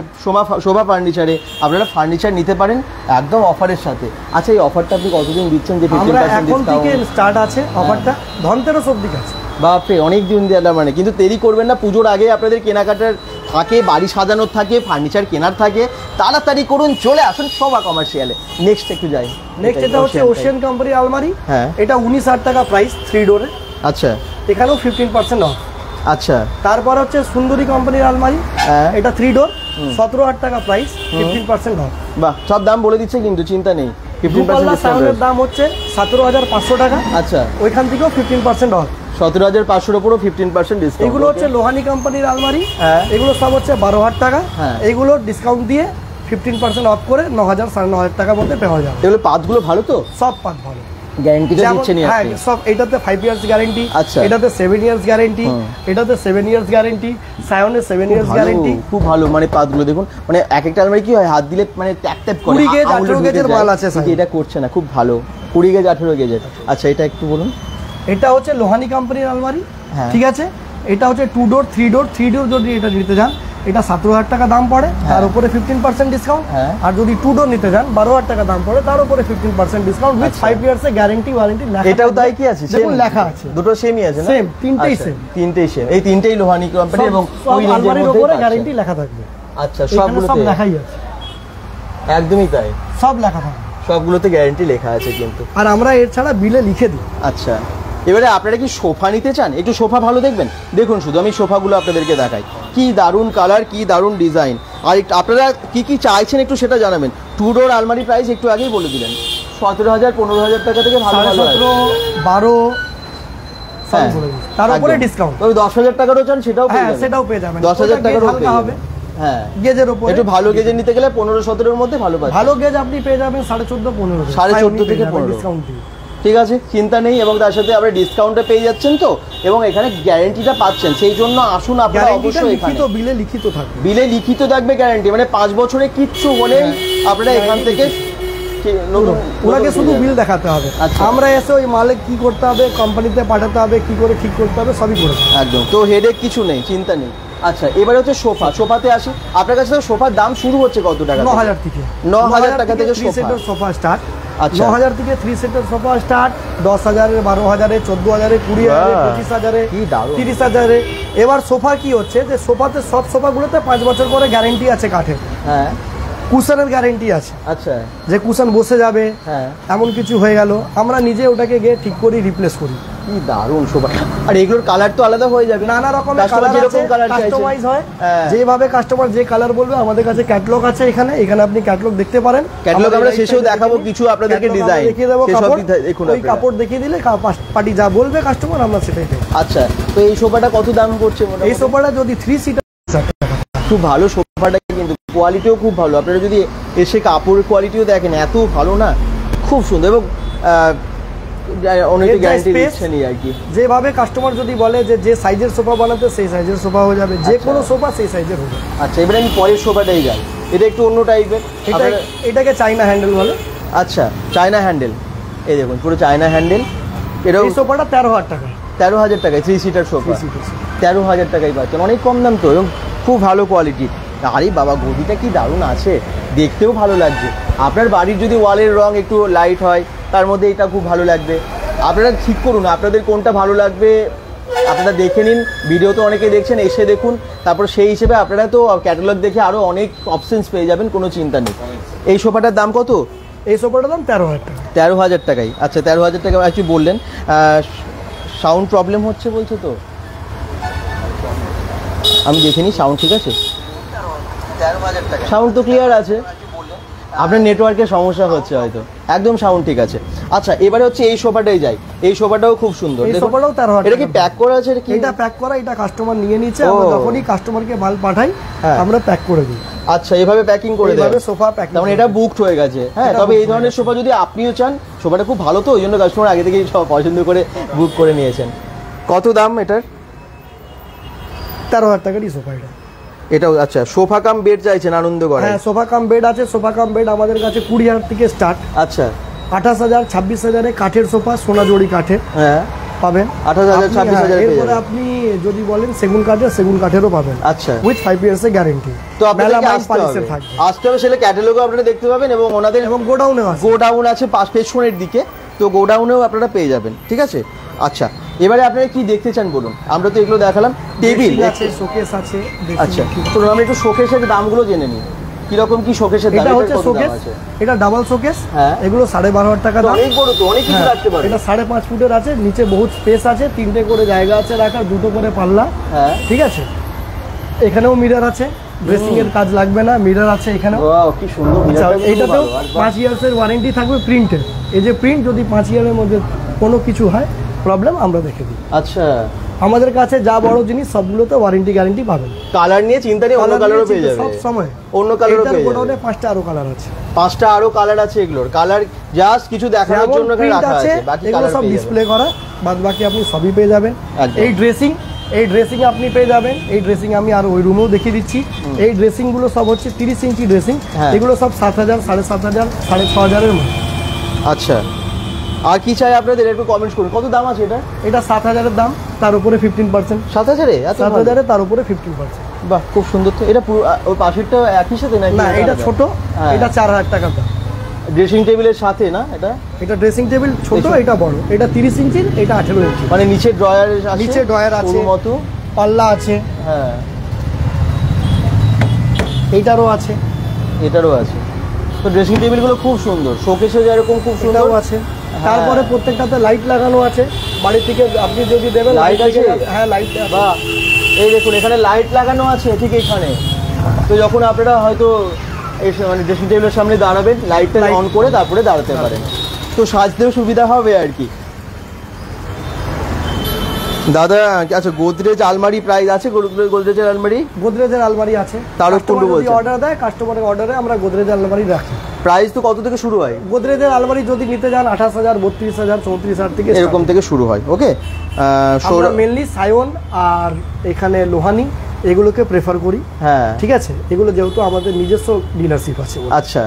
শোভা ফার্নিচারে আপনারা ফার্নিচার নিতে পারেন একদম অফারের সাথে। আচ্ছা, এই অফারটা আপনি কতদিন দিচ্ছেন? যে 15% এখন থেকে স্টার্ট আছে অফারটা, ধনতেরস অবধি আছে। বাপরে, অনেক দিন দেওয়া মানে। কিন্তু দেরি করবেন না, পুজোর আগে আপনাদের কেনাকাটার থাকে, বাড়ি সাজানোর থাকে, ফার্নিচার কেনার থাকে, তাড়াতাড়ি করুন, চলে আসুন শোভা কমার্শিয়ালে। নেক্সট একটু যাই। নেক্সট এটা হচ্ছে ওশিয়ান কোম্পানির আলমারি। হ্যাঁ, এটা 19,000 টাকা প্রাইস, 3 ডোরে। আচ্ছা, এখানেও 15% অফ। আচ্ছা, তারপর হচ্ছে সুন্দরী কোম্পানির আলমারি, এটা 3 ডোর, 17,000 টাকা প্রাইস, 15% অফ। বাহ, সব দাম বলে দিচ্ছে কিন্তু, চিন্তা নেই। 15% সাউন্ডের দাম হচ্ছে 17,500 টাকা। আচ্ছা, ওইখান থেকেও 15% অফ। 17,500-র উপরও 15% ডিসকাউন্ট। এগুলো হচ্ছে লোহানি কোম্পানির আলমারি, এগুলো সব হচ্ছে 12,000 টাকা। এগুলো ডিসকাউন্ট দিয়ে 15% অফ করে 9,000 9,500 টাকার মধ্যে পাওয়া যাবে। এগুলো পাতগুলো ভালো তো? সব পাত ভালো, গ্যারান্টি তো দিচ্ছেন? হ্যাঁ, সব। এটাতে 5 ইয়ার্স গ্যারান্টি, আচ্ছা, এটাতে 7 ইয়ার্স গ্যারান্টি, এটাতে 7 ইয়ার্স গ্যারান্টি, সায়নের 7 ইয়ার্স গ্যারান্টি। খুব ভালো, মানে পাতগুলো দেখুন, মানে এক একটা আলমারি কি হয়, হাত দিলে মানে ট্যাপ ট্যাপ করে। 20 গেজ 18 গেজের মাল আছে, এটা করছে না, খুব ভালো। 20 গেজ 18 গেজের। আচ্ছা, এটা একটু বলুন। এটা হচ্ছে লোহানি কোম্পানির আলমারি, ঠিক আছে। এটা হচ্ছে 2 ডোর 3 ডোর 3 ডোর যদি এটা নিতে যান, এটা 17,000 টাকা দাম পড়ে, তার উপরে 15% ডিসকাউন্ট। আর যদি 2 ডোর নিতে যান 12,000 টাকা দাম পড়ে, তার উপরে 15% ডিসকাউন্ট উইথ 5 ইয়ার্স এর গ্যারান্টি ওয়ারেন্টি। এটাও তাই কি আছে? দেখুন লেখা আছে, দুটো সেমই আছে না? সেম, তিনটেই সেম। তিনটেই সেম, এই তিনটেই লোহানি কোম্পানি এবং ওই রেঞ্জের মধ্যে উপরে গ্যারান্টি লেখা থাকবে। আচ্ছা, সবগুলোতে সব লেখাই আছে, একদমই তাই, সব লেখা থাকবে, সবগুলোতে গ্যারান্টি লেখা আছে কিন্তু। আর আমরা এর ছাড়া বিলে লিখে দিই। আচ্ছা, এবারে আপনারা কি সোফা নিতে চান? একটু সোফা ভালো দেখবেন, দেখুন শুধু আমি সোফাগুলো আপনাদেরকে দেখাই, কি দারুণ কালার, কি দারুণ ডিজাইন। আর আপনারা কি কি চাইছেন একটু সেটা জানাবেন। 2 ডোর আলমারি প্রাইস একটু আগেই বলে দিলেন, 17,000 15,000 টাকা থেকে ভালো ভালো 17, 12, হ্যাঁ তার উপরে ডিসকাউন্ট। তবে 10,000 টাকারও চান সেটাও পেয়ে হ্যাঁ যাবেন, সেটাও পেয়ে যাবেন। 10,000 টাকারও হালকা হবে, হ্যাঁ গেজের উপরে। একটু ভালো গেজের নিতে গেলে 15-17 এর মধ্যে ভালো পাচ্ছেন। ভালো গেজ আপনি পেয়ে যাবেন 14.5-15, 14.5 থেকে 15 ডিসকাউন্ট দিয়ে। ঠিক আছে, চিন্তা নেই। এবং তার সাথে আপনি ডিসকাউন্টে পেয়ে যাচ্ছেন তো, এবং এখানে গ্যারান্টিটা পাচ্ছেন। সেই জন্য আসুন আপনারা অবশ্যই এখানে। লিখিত বিলে লিখিত থাকবে, বিলে লিখিত থাকবে গ্যারান্টি, মানে 5 বছরে কিচ্ছু হলে আপনারা এখান থেকে ওনাকে শুধু বিল দেখাতে হবে। আমরা এসে ওই মালে কি করতে হবে, কোম্পানিতে পাঠাতে হবে, কি করে ঠিক করতে হবে সবই করে একদম। তো হেডেক কিছু নেই, চিন্তা নেই। আচ্ছা এবারে হচ্ছে সোফা। সোফাতে আসি, আপনার কাছে তো সোফার দাম শুরু হচ্ছে কত টাকা? 9,000 থেকে। 9,000 টাকা থেকে 3 সিটের সোফা স্টার্ট। আচ্ছা 9,000 থেকে 3 সিটের সোফা স্টার্ট, 10,000, 12,000, 14,000, 20,000, 25,000, কি দারুণ। 30,000। এবার সোফা কি হচ্ছে যে সোফাতে সব সোফাগুলোতে 5 বছর করে গ্যারেন্টি আছে কাঠের। হ্যাঁ কুশনের গ্যারেন্টি আছে। আচ্ছা যে কুশন বসে যাবে, হ্যাঁ এমন কিছু হয়ে গেল আমরা নিজে ওটাকে গিয়ে ঠিক করি, রিপ্লেস করি। কি দারুণ সোফা। আর এগুলোর কালার তো আলাদা হয়ে যাবে, নানা রকমের কালার আছে, কাস্টমাইজ হয়। যেভাবে কাস্টমার যে কালার বলবে, আমাদের কাছে ক্যাটালগ আছে এখানে আপনি ক্যাটালগ দেখতে পারেন। ক্যাটালগ আমরা শেষেও দেখাবো কিছু আপনাদেরকে ডিজাইন দেখিয়ে দেবো, ওই কাপড় দেখিয়ে দিলে পার্টি যা বলবে কাস্টমার আমরা সেটাই দেব। আচ্ছা তো এই সোফাটা কত দাম পড়ছে? এই সোফাটা যদি 3 সিটার, খুব ভালো সোফাটা, কিন্তু কোয়ালিটিও খুব ভালো। আপনারা যদি এসে কাপড়ের কোয়ালিটিও দেখেন, এত ভালো না, খুব সুন্দর। এবং অনেক গ্যারান্টি দিচ্ছেন আর কি। যেভাবে কাস্টমার যদি বলে যে সাইজের সোফা বানাতে, সেই সাইজের সোফা হয়ে যাবে, যে কোনো সোফা সেই সাইজের হবে। আচ্ছা এবারে আমি পরের সোফাটাই যাই, এটা একটু অন্য টাইপের। এটাকে চাইনা হ্যান্ডেল বলে। আচ্ছা চায়না হ্যান্ডেল, এই দেখুন পুরো চায়না হ্যান্ডেল। এটাও এই সোফাটা 13,000 টাকা। 13,000 টাকায় 3 সিটার সোফা, 13,000 টাকায় পাচ্ছেন। অনেক কম দাম তো, এবং খুব ভালো কোয়ালিটি। আরে বাবা গদিটা কি দারুণ আছে, দেখতেও ভালো লাগছে। আপনার বাড়ির যদি ওয়ালের রং একটু লাইট হয়, তার মধ্যে এটা খুব ভালো লাগবে। আপনারা ঠিক করুন আপনাদের কোনটা ভালো লাগবে, আপনারা দেখে নিন। ভিডিও তো অনেকে দেখছেন, এসে দেখুন, তারপর সেই হিসেবে আপনারা তো ক্যাটালগ দেখে আরও অনেক অপশনস পেয়ে যাবেন, কোনো চিন্তা নেই। এই সোফাটার দাম কত? এই সোফাটার দাম 13,000 টাকা। 13,000 টাকাই। আচ্ছা 13,000 টাকা অ্যাকচুয়ালি বললেন। সাউন্ড প্রবলেম হচ্ছে বলছে তো, আমি দেখিনি সাউন্ড ঠিক আছে? 13,000 টাকা সাউন্ড তো ক্লিয়ার আছে, আপনার নেটওয়ার্কের সমস্যা হচ্ছে হয়তো। একদম সাউন্ড ঠিক আছে। আচ্ছা এবারে হচ্ছে এই সোফাটাই যাই। এই সোফাটাও খুব সুন্দর। এই সোফাটাও 13,000 টাকা। এটা কি প্যাক করা আছে? এটা প্যাক করা, এটা কাস্টমার নিয়ে নিচ্ছে। আমরা যখনই কাস্টমারকে মাল পাঠাই আমরা প্যাক করে দিই। আচ্ছা এভাবে প্যাকিং করে দেন, সোফা প্যাক, মানে এটা বুকড হয়ে গেছে। হ্যাঁ তবে এই ধরনের সোফা যদি আপনিও চান, সোফাটা খুব ভালো তো, ওই জন্য কাস্টমার আগে থেকেই সব পছন্দ করে বুক করে নিয়েছেন। কত দাম এটার? 13,000 টাকারই সোফা এটা। এটাও আচ্ছা সোফা কাম বেড চাইছেন আনন্দগড়? হ্যাঁ সোফা কাম বেড আছে। সোফা কাম বেড আমাদের কাছে 20,000 থেকে স্টার্ট। আচ্ছা 28,000, 26,000 কাঠের সোফা, সোনাজড়ি কাঠের হ্যাঁ পাবেন। 28,000, 26,000 এরপরে আপনি যদি বলেন সেগুন কাঠেরও পাবেন। আচ্ছা উইথ 5 ইয়ার্স এর গ্যারান্টি। তো আপনাদের আসতে হবে, সেটা ক্যাটালগও আপনারা দেখতে পাবেন, এবং ওনাদের এবং গোডাউন আছে পেছনের দিকে, তো গোডাউনেও আপনারা পেয়ে যাবেন। ঠিক আছে। আচ্ছা এবারে আপনারা কি দেখতে চান বলুন? আমরা তো এগুলো দেখালাম, টেবিল আছে, শোকেস আছে। আচ্ছা তো আমরা একটু শোকেসের দামগুলো জেনে নিই, কিরকম কি শোকেসের দাম? এটা হচ্ছে শোকেস, এটা ডাবল শোকেস। হ্যাঁ এগুলো 12,500 টাকা দাম। অনেক বড় তো, অনেক কিছু রাখতে পারবেন। এটা 5.5 ফুটের আছে, নিচে বহুত স্পেস আছে, 3টে করে জায়গা আছে রাখার, 2টো করে পাল্লা। হ্যাঁ ঠিক আছে। এখানেও মিরর আছে, ড্রেসিং এর কাজ লাগবে না, মিরর আছে এখানে। ওয়াও কি সুন্দর মিরর। এটাতেও 5 ইয়ার্স এর ওয়ারেন্টি থাকবে প্রিন্টের। এই যে প্রিন্ট, যদি 5 ইয়ারের মধ্যে কোনো কিছু হয় প্রবলেম আমরা দেখে দিই। আচ্ছা আমাদের কাছে যা বড় জিনিস সবগুলোতে ওয়ারেন্টি গ্যারান্টি পাবেন। কালার নিয়ে চিন্তা নেই, অন্য কালারও পেয়ে যাবেন সব সময়। অন্য কালারও পেয়ে যাবেন। গোডাউনে 5টা আরো কালার আছে। 5টা আরো কালার আছে। এগুলোর কালার জাস্ট কিছু দেখানোর জন্য এখানে রাখা আছে, বাকি কালার সব ডিসপ্লে করা, বাদ বাকি আপনি সবই পেয়ে যাবেন। এই ড্রেসিং আপনি পেয়ে যাবেন। এই ড্রেসিং আমি আর ওই রুমেও দেখিয়ে দিচ্ছি। এই ড্রেসিং গুলো সব হচ্ছে 30 ইঞ্চি ড্রেসিং। এগুলো সব 7,000, 7,500, 6,500 এর মধ্যে। আচ্ছা আর কি চাই আপনাদের একটু কমেন্টস করুন। কত দাম আছে এটা? এটা 7,000 এর দাম, তার উপরে 15%। 7,000 এ? 7,000 এ তার উপরে 15%। বাহ খুব সুন্দর তো। এটা পুরো ওই পাশেরটা একই সাথে নাকি? না এটা ছোট, এটা 4,000 টাকা দাম। ড্রেসিং টেবিলের সাথে না এটা? এটা ড্রেসিং টেবিল ছোট, এটা বড়। এটা 30 ইঞ্চির, এটা 18 ইঞ্চি। মানে নিচে ড্রয়ার আছে, নিচে ড্রয়ার আছে, মতো পাল্লা আছে। হ্যাঁ এইটারও আছে, এটারও আছে। তো ড্রেসিং টেবিলগুলো খুব সুন্দর, শোকেসে যেরকম খুব সুন্দর আছে। তারপরে প্রত্যেকটাতে লাইট লাগানো আছে। বাড়ি থেকে আপনি যদি দেবেন লাইট আছে। হ্যাঁ লাইট। বাহ এই দেখুন এখানে লাইট লাগানো আছে ঠিক এখানে। তো যখন আপনারা হয়তো মানে ড্রেসিং টেবিলের সামনে দাঁড়াবেন, লাইটটা অন করে তারপরে দাঁড়াতে পারেন, তো সাজতেও সুবিধা হবে আর কি। দাদা আচ্ছা গোদরেজ আলমারি প্রাইস আছে? গোদরেজের আলমারি, গোদরেজের আলমারি আছে। তার একটু বলছেন। অর্ডার দেয় কাস্টমারের অর্ডারে আমরা গোদরেজ আলমারি রাখি। প্রাইস তো কত থেকে শুরু হয়? গোদরেজের আলমারি যদি নিতে যান 28,000, 32,000, 34,000 থেকে এরকম থেকে শুরু হয়। ওকে, আমরা মেনলি সায়ন আর এখানে লোহানি এগুলোকে প্রেফার করি। হ্যাঁ ঠিক আছে, এগুলো যেহেতু আমাদের নিজস্ব ডিলারশিপ আছে। আচ্ছা,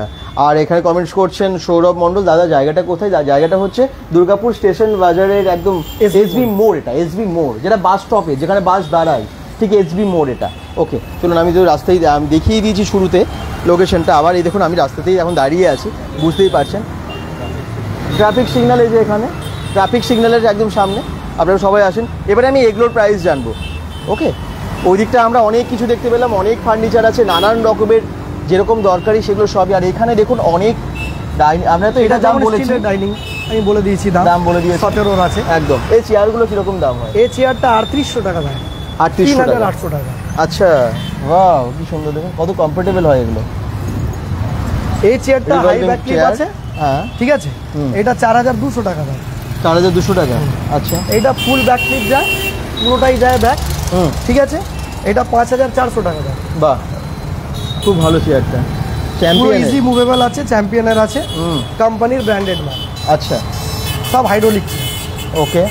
আর এখানে কমেন্টস করছেন সৌরভ মণ্ডল, দাদা জায়গাটা কোথায়? জায়গাটা হচ্ছে দুর্গাপুর স্টেশন বাজারের একদম এসবি মোড়। এটা এসবি মোড়, যেটা বাস স্টপে, যেখানে বাস দাঁড়ায়, ঠিক এসবি মোড় এটা। ওকে চলুন, আমি তো রাস্তায় আমি দেখিয়ে দিয়েছি শুরুতে লোকেশনটা। আবার এই দেখুন আমি রাস্তাতেই এখন দাঁড়িয়ে আছি, বুঝতেই পারছেন। ট্রাফিক সিগন্যাল এই যে এখানে, ট্রাফিক সিগন্যালের একদম সামনে। আপনারা সবাই আসেন। এবারে আমি এগুলোর প্রাইস জানবো। ওকে, ওই দিকটা আমরা অনেক কিছু দেখতে পেলাম, অনেক ফার্নিচার আছে নানান রকমের, যেরকম দরকারি সেগুলো সবই। আর এখানে দেখুন অনেক ডাইনিং, আমরা তো এটা দাম বলেছি ডাইনিং, আমি বলে দিয়েছি দাম বলে দিয়েছি 17 আছে একদম। এই চেয়ারগুলো কিরকম দাম হয়? এই চেয়ারটা 3800 টাকা দাম। 3800 টাকা। আচ্ছা, ওয়াও কি সুন্দর, দেখুন কত কমফোর্টেবল হয় এগুলো। এই চেয়ারটা হাই ব্যাক ক্লিপ আছে। হ্যাঁ ঠিক আছে, এটা 4200 টাকা দাম। 4200 টাকা। আচ্ছা, এটা ফুল ব্যাক ক্লিপ যায়, পুরোটাই যায় ব্যাক। ঠিক আছে, এটা 5400 টাকা দাম। বাহ, খুব ভালো চেয়ারটা। চ্যাম্পিয়ন ইজি মুভেবল আছে, চ্যাম্পিয়নের আছে, কোম্পানির ব্র্যান্ডেড মাল। আচ্ছা, সব হাইড্রোলিক। ওকে,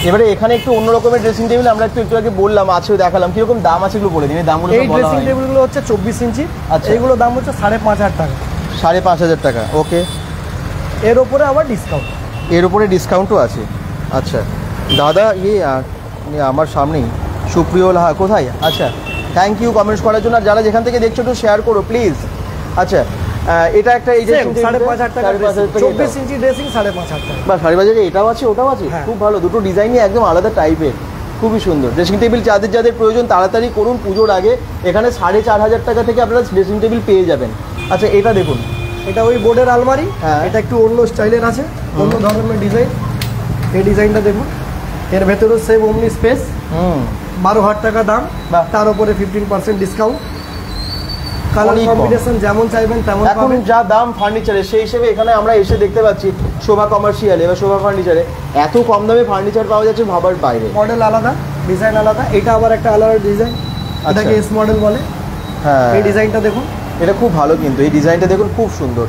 এবারে এখানে একটু অন্য রকমের ড্রেসিং টেবিল আমরা একটু আগে বললাম আছে, দেখালাম কিরকম দাম আছে এগুলো বলে দিন। দামগুলো এই ড্রেসিং টেবিলগুলো হচ্ছে 24 ইঞ্চি। আচ্ছা, এইগুলো দাম হচ্ছে 5,500 টাকা। 5,500 টাকা। ওকে, এর উপরে আবার ডিসকাউন্ট, এর উপরে ডিসকাউন্টও আছে। আচ্ছা দাদা, আমার সামনেই সুপ্রিয় লাহা কোথায়? আচ্ছা, থ্যাংক ইউ কমেন্টস করার জন্য। আর যারা যেখান থেকে দেখছো একটু শেয়ার করো প্লিজ। আচ্ছা, এটা একটা এই যে 5,500 টাকা, 24 ইঞ্চি ড্রেসিং 5,500 টাকা। বা 5,500 এটাও আছে, ওটাও আছে। খুব ভালো, দুটো ডিজাইনই একদম আলাদা টাইপের, খুবই সুন্দর। ড্রেসিং টেবিল যাদের যাদের প্রয়োজন তাড়াতাড়ি করুন, পুজোর আগে এখানে 4,500 টাকা থেকে আপনারা ড্রেসিং টেবিল পেয়ে যাবেন। আচ্ছা, এটা দেখুন, এটা ওই বোর্ডের আলমারি। হ্যাঁ, এটা একটু অন্য স্টাইলের আছে, অন্য ধরনের ডিজাইন। এই ডিজাইনটা দেখুন, এর ভেতরেও সেম ওমনি স্পেস। 12,000 টাকা দাম, তার উপরে 15% ডিসকাউন্ট। কালার কম্বিনেশন যেমন চাইবেন তেমন পাবেন। এখন যা দাম ফার্নিচারের, সেই হিসেবে এখানে আমরা এসে দেখতে পাচ্ছি শোভা কমার্শিয়ালে বা শোভা ফার্নিচারে এত কম দামে ফার্নিচার পাওয়া যাচ্ছে ভাবার বাইরে। মডেল আলাদা, ডিজাইন আলাদা। এটা আবার একটা আলাদা ডিজাইন, এটাকে এস মডেল বলে। হ্যাঁ, এই ডিজাইনটা দেখুন, এটা খুব ভালো, কিন্তু এই ডিজাইনটা দেখুন খুব সুন্দর,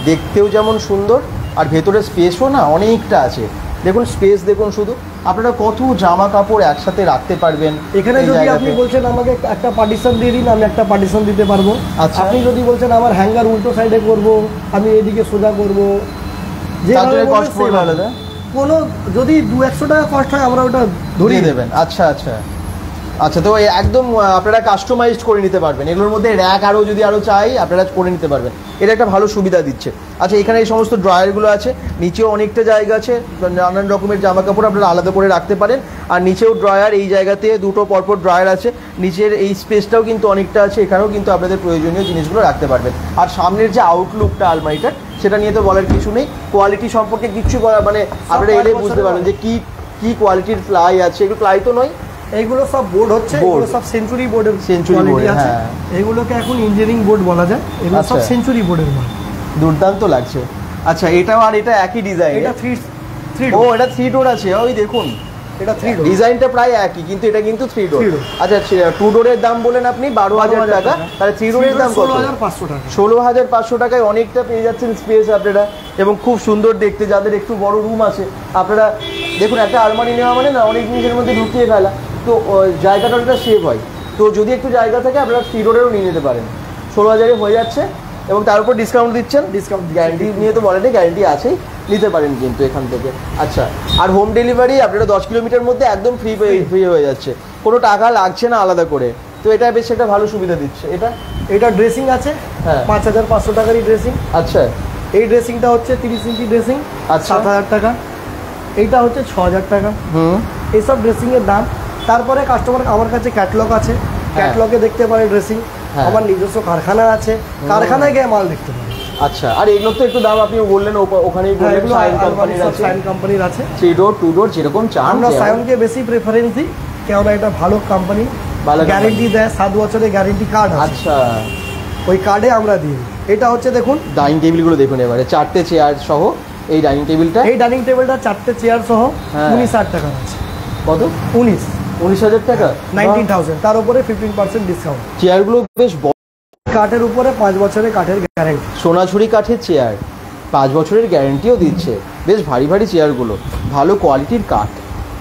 দেখতেও যেমন সুন্দর আর ভেতরে স্পেসও না অনেকটা আছে। দেখুন স্পেস দেখুন, শুধু আপনারা কত জামা কাপড় একসাথে রাখতে পারবেন এখানে। যদি আপনি বলছেন আমাকে একটা পার্টিশন দিয়ে দিন, আমি একটা পার্টিশন দিতে পারবো। আচ্ছা, আপনি যদি বলছেন আমার হ্যাঙ্গার উল্টো সাইডে করব, আমি এদিকে সোজা করবো, যে কষ্ট পড়বে আলাদা। কোনো যদি 200-100 টাকা কষ্ট হয় আমরা ওটা ধরিয়ে দেবেন। আচ্ছা আচ্ছা আচ্ছা, তো একদম আপনারা কাস্টমাইজড করে নিতে পারবেন। এগুলোর মধ্যে র্যাক আরও যদি আরও চাই আপনারা করে নিতে পারবেন। এটা একটা ভালো সুবিধা দিচ্ছে। আচ্ছা, এখানে এই সমস্ত ড্রয়ারগুলো আছে, নিচেও অনেকটা জায়গা আছে, নানান রকমের জামা কাপড় আপনারা আলাদা করে রাখতে পারেন। আর নিচেও ড্রয়ার, এই জায়গাতে দুটো পরপর ড্রয়ার আছে, নিচের এই স্পেসটাও কিন্তু অনেকটা আছে, এখানেও কিন্তু আপনাদের প্রয়োজনীয় জিনিসগুলো রাখতে পারবেন। আর সামনের যে আউটলুকটা আলমারিটার, সেটা নিয়ে তো বলার কিছু নেই। কোয়ালিটি সম্পর্কে কিচ্ছু বলার, মানে আপনারা এলে বুঝতে পারবেন যে কি কোয়ালিটির প্লাই আছে। এগুলো প্লাই তো নয়, এইগুলো সব বোর্ড হচ্ছে, এগুলো সব সেঞ্চুরি বোর্ডের কোয়ালিটি আছে। এগুলোকে এখন ইঞ্জিনিয়ারিং বোর্ড বলা যায়, এগুলো সব সেঞ্চুরি বোর্ডের মাল। দুর্দান্ত লাগছে। আচ্ছা, এটাও আর এটা একই ডিজাইন? এটা 3 ও, এটা 3 ডোর আছে। ওই দেখুন, এটা 3 ডোর, ডিজাইনটা প্রায় একই, কিন্তু এটা কিন্তু 3 ডোর। আচ্ছা, 2 ডোরের দাম বলেন আপনি 12,000 টাকা, তাহলে 3 ডোরের দাম কত? 16,500 টাকা। 16,500 টাকায় অনেকটা পেয়ে যাচ্ছেন স্পেস আপনারা, এবং খুব সুন্দর দেখতে। যাদের একটু বড় রুম আছে, আপনারা দেখুন একটা আলমারি নেওয়া মানে না অনেক জিনিসের মধ্যে ঢুকিয়ে ফেলা, তো জায়গাটা অনেকটা সেভ হয়। তো যদি একটু জায়গা থাকে আপনারা 3 ডোরেরও নিয়ে নিতে পারেন। 16,000-এ হয়ে যাচ্ছে, এবং তার উপর ডিসকাউন্ট দিচ্ছেন। গ্যারান্টি নিয়ে তো বলেনি, গ্যারান্টি আছেই, নিতে পারেন কিন্তু এখান থেকে। আচ্ছা, আর হোম ডেলিভারি আপনারা 10 কিলোমিটার মধ্যে একদম ফ্রি হয়ে যাচ্ছে, কোনো টাকা লাগছে না আলাদা করে। তো এটা বেশ একটা ভালো সুবিধা দিচ্ছে। এটা ড্রেসিং আছে, হ্যাঁ 5,500 টাকারই ড্রেসিং। আচ্ছা, এই ড্রেসিংটা হচ্ছে 30 ইঞ্চি ড্রেসিং, 7,000 টাকা। এইটা হচ্ছে 6,000 টাকা। এইসব ড্রেসিংয়ের দাম। তারপরে কাস্টমার আমার কাছে ক্যাটলগ আছে, ক্যাটলগে দেখতে পারে ড্রেসিং। আমার নিজস্ব কারখানা আছে, কারখানায় গিয়ে মাল দেখতে পারে। আচ্ছা, আর এগুলো তো একটু দাম আপনি বললেন, ওখানেই বললেন সায়ন কোম্পানির আছে, 3 ডোর 2 ডোর যেরকম চান। আমরা সায়নকে বেশি প্রেফারেন্স দিই, কেননা এটা ভালো কোম্পানি, গ্যারেন্টি দেয়, 7 বছরের গ্যারেন্টি কার্ড আছে। আচ্ছা, ওই কার্ডে আমরা দিই। এটা হচ্ছে দেখুন ডাইনিং টেবিলগুলো দেখুন, এবারে 4টে চেয়ার সহ এই ডাইনিং টেবিলটা। এই ডাইনিং টেবিলটা 4টে চেয়ার সহ 19,000 টাকা আছে। কত? 19,000 টাকা, 19,000, তার উপরে 15% ডিসকাউন্ট। চেয়ারগুলো বেশ বড়, কাঠের উপরে 5 বছরের কাঠের গ্যারান্টি, সোনাঝুরি কাঠের চেয়ার, 5 বছরের গ্যারান্টিও দিচ্ছে। বেশ ভারী ভারী চেয়ারগুলো, ভালো কোয়ালিটির কাঠ।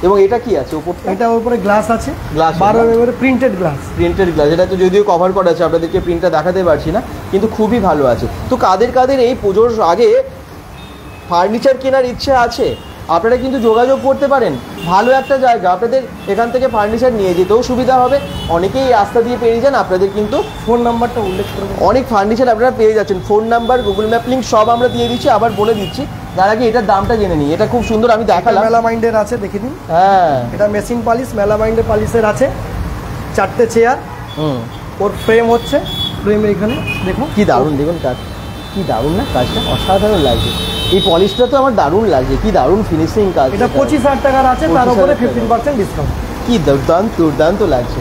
এবং এটা কি আছে উপর? এটার উপরে গ্লাস আছে, glass 12 mm printed glass. Printed glass, এটা তো যদিও কভার করা আছে, আপনাদেরকে প্রিন্টটা দেখাতে পারছি না, কিন্তু খুবই ভালো আছে। তো কাদের কাদের এই পুজোর আগে ফার্নিচার কেনার ইচ্ছে আছে, আপনারা কিন্তু যোগাযোগ করতে পারেন। ভালো একটা জায়গা, আপনাদের এখান থেকে ফার্নিচার নিয়ে যেতেও সুবিধা হবে। অনেকেই এই রাস্তা দিয়ে পেরিয়ে যান, আপনাদের কিন্তু ফোন নাম্বারটা উল্লেখ করবেন। অনেক ফার্নিচার আপনারা পেয়ে যাচ্ছেন, phone number, Google map link সব আমরা দিয়ে দিচ্ছি। আবার বলে দিচ্ছি, তার আগে এটার দামটা জেনে নিই। এটা খুব সুন্দর, আমি দেখালাম, মেলামাইন্ডের আছে, দেখে দিন। হ্যাঁ, এটা মেশিন পালিশ, মেলামাইন্ডের পালিশের আছে, 4টে চেয়ার। ওর ফ্রেম হচ্ছে, ফ্রেমের এখানে দেখুন কি দারুণ, দেখুন কাজ, কি দারুণ না কাজটা, অসাধারণ লাগছে। এই পলিশটা তো আমার দারুণ লাগছে, কি দারুণ ফিনিশিং কাজ। এটা 25,000 টাকার আছে, তার উপরে 15% ডিসকাউন্ট। কি দুর্দান্ত লাগছে।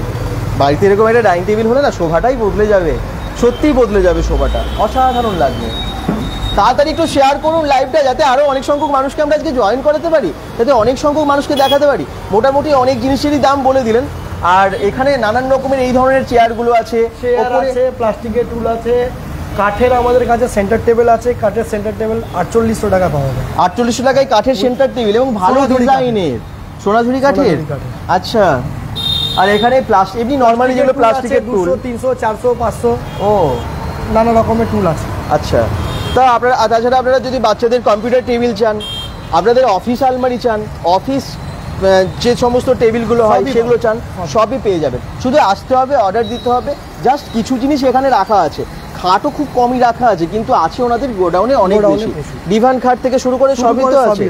বাড়িতে এরকম একটা ডাইনিং টেবিল হলে না, শোভাটাই বদলে যাবে, সত্যিই বদলে যাবে শোভাটা, অসাধারণ লাগবে। তাড়াতাড়ি একটু শেয়ার করুন লাইভটা, যাতে আরও অনেক সংখ্যক মানুষকে আমরা আজকে জয়েন করাতে পারি, যাতে অনেক সংখ্যক মানুষকে দেখাতে পারি। মোটামুটি অনেক জিনিসেরই দাম বলে দিলেন। আর এখানে নানান রকমের এই ধরনের চেয়ারগুলো আছে, চেয়ার আছে, প্লাস্টিকের টুল আছে, কাঠের আমাদের কাছে সেন্টার টেবিল আছে। কাঠের সেন্টার টেবিল 4800 টাকা পাওয়া যায়। 4800 টাকায় কাঠের সেন্টার টেবিল, এবং ভালো ডিজাইনের সোনাঝুরি কাঠের। আচ্ছা, আর এখানে প্লাস্টিক, এমনি নর্মালি যেগুলো প্লাস্টিকের টুল 200, 300, 400, 500 ও নানা রকমের টুল আছে। আচ্ছা, তা আপনারা তাছাড়া আপনারা যদি বাচ্চাদের কম্পিউটার টেবিল চান, আপনাদের অফিস আলমারি চান, অফিস যে সমস্ত টেবিলগুলো হয় সেগুলো চান, সবই পেয়ে যাবেন। শুধু আসতে হবে, অর্ডার দিতে হবে। জাস্ট কিছু জিনিস এখানে রাখা আছে, খাটও খুব কমই রাখা আছে, কিন্তু আছে ওনাদের গোডাউনে অনেক বেশি। ডিভান খাট থেকে শুরু করে সবই তো আছে,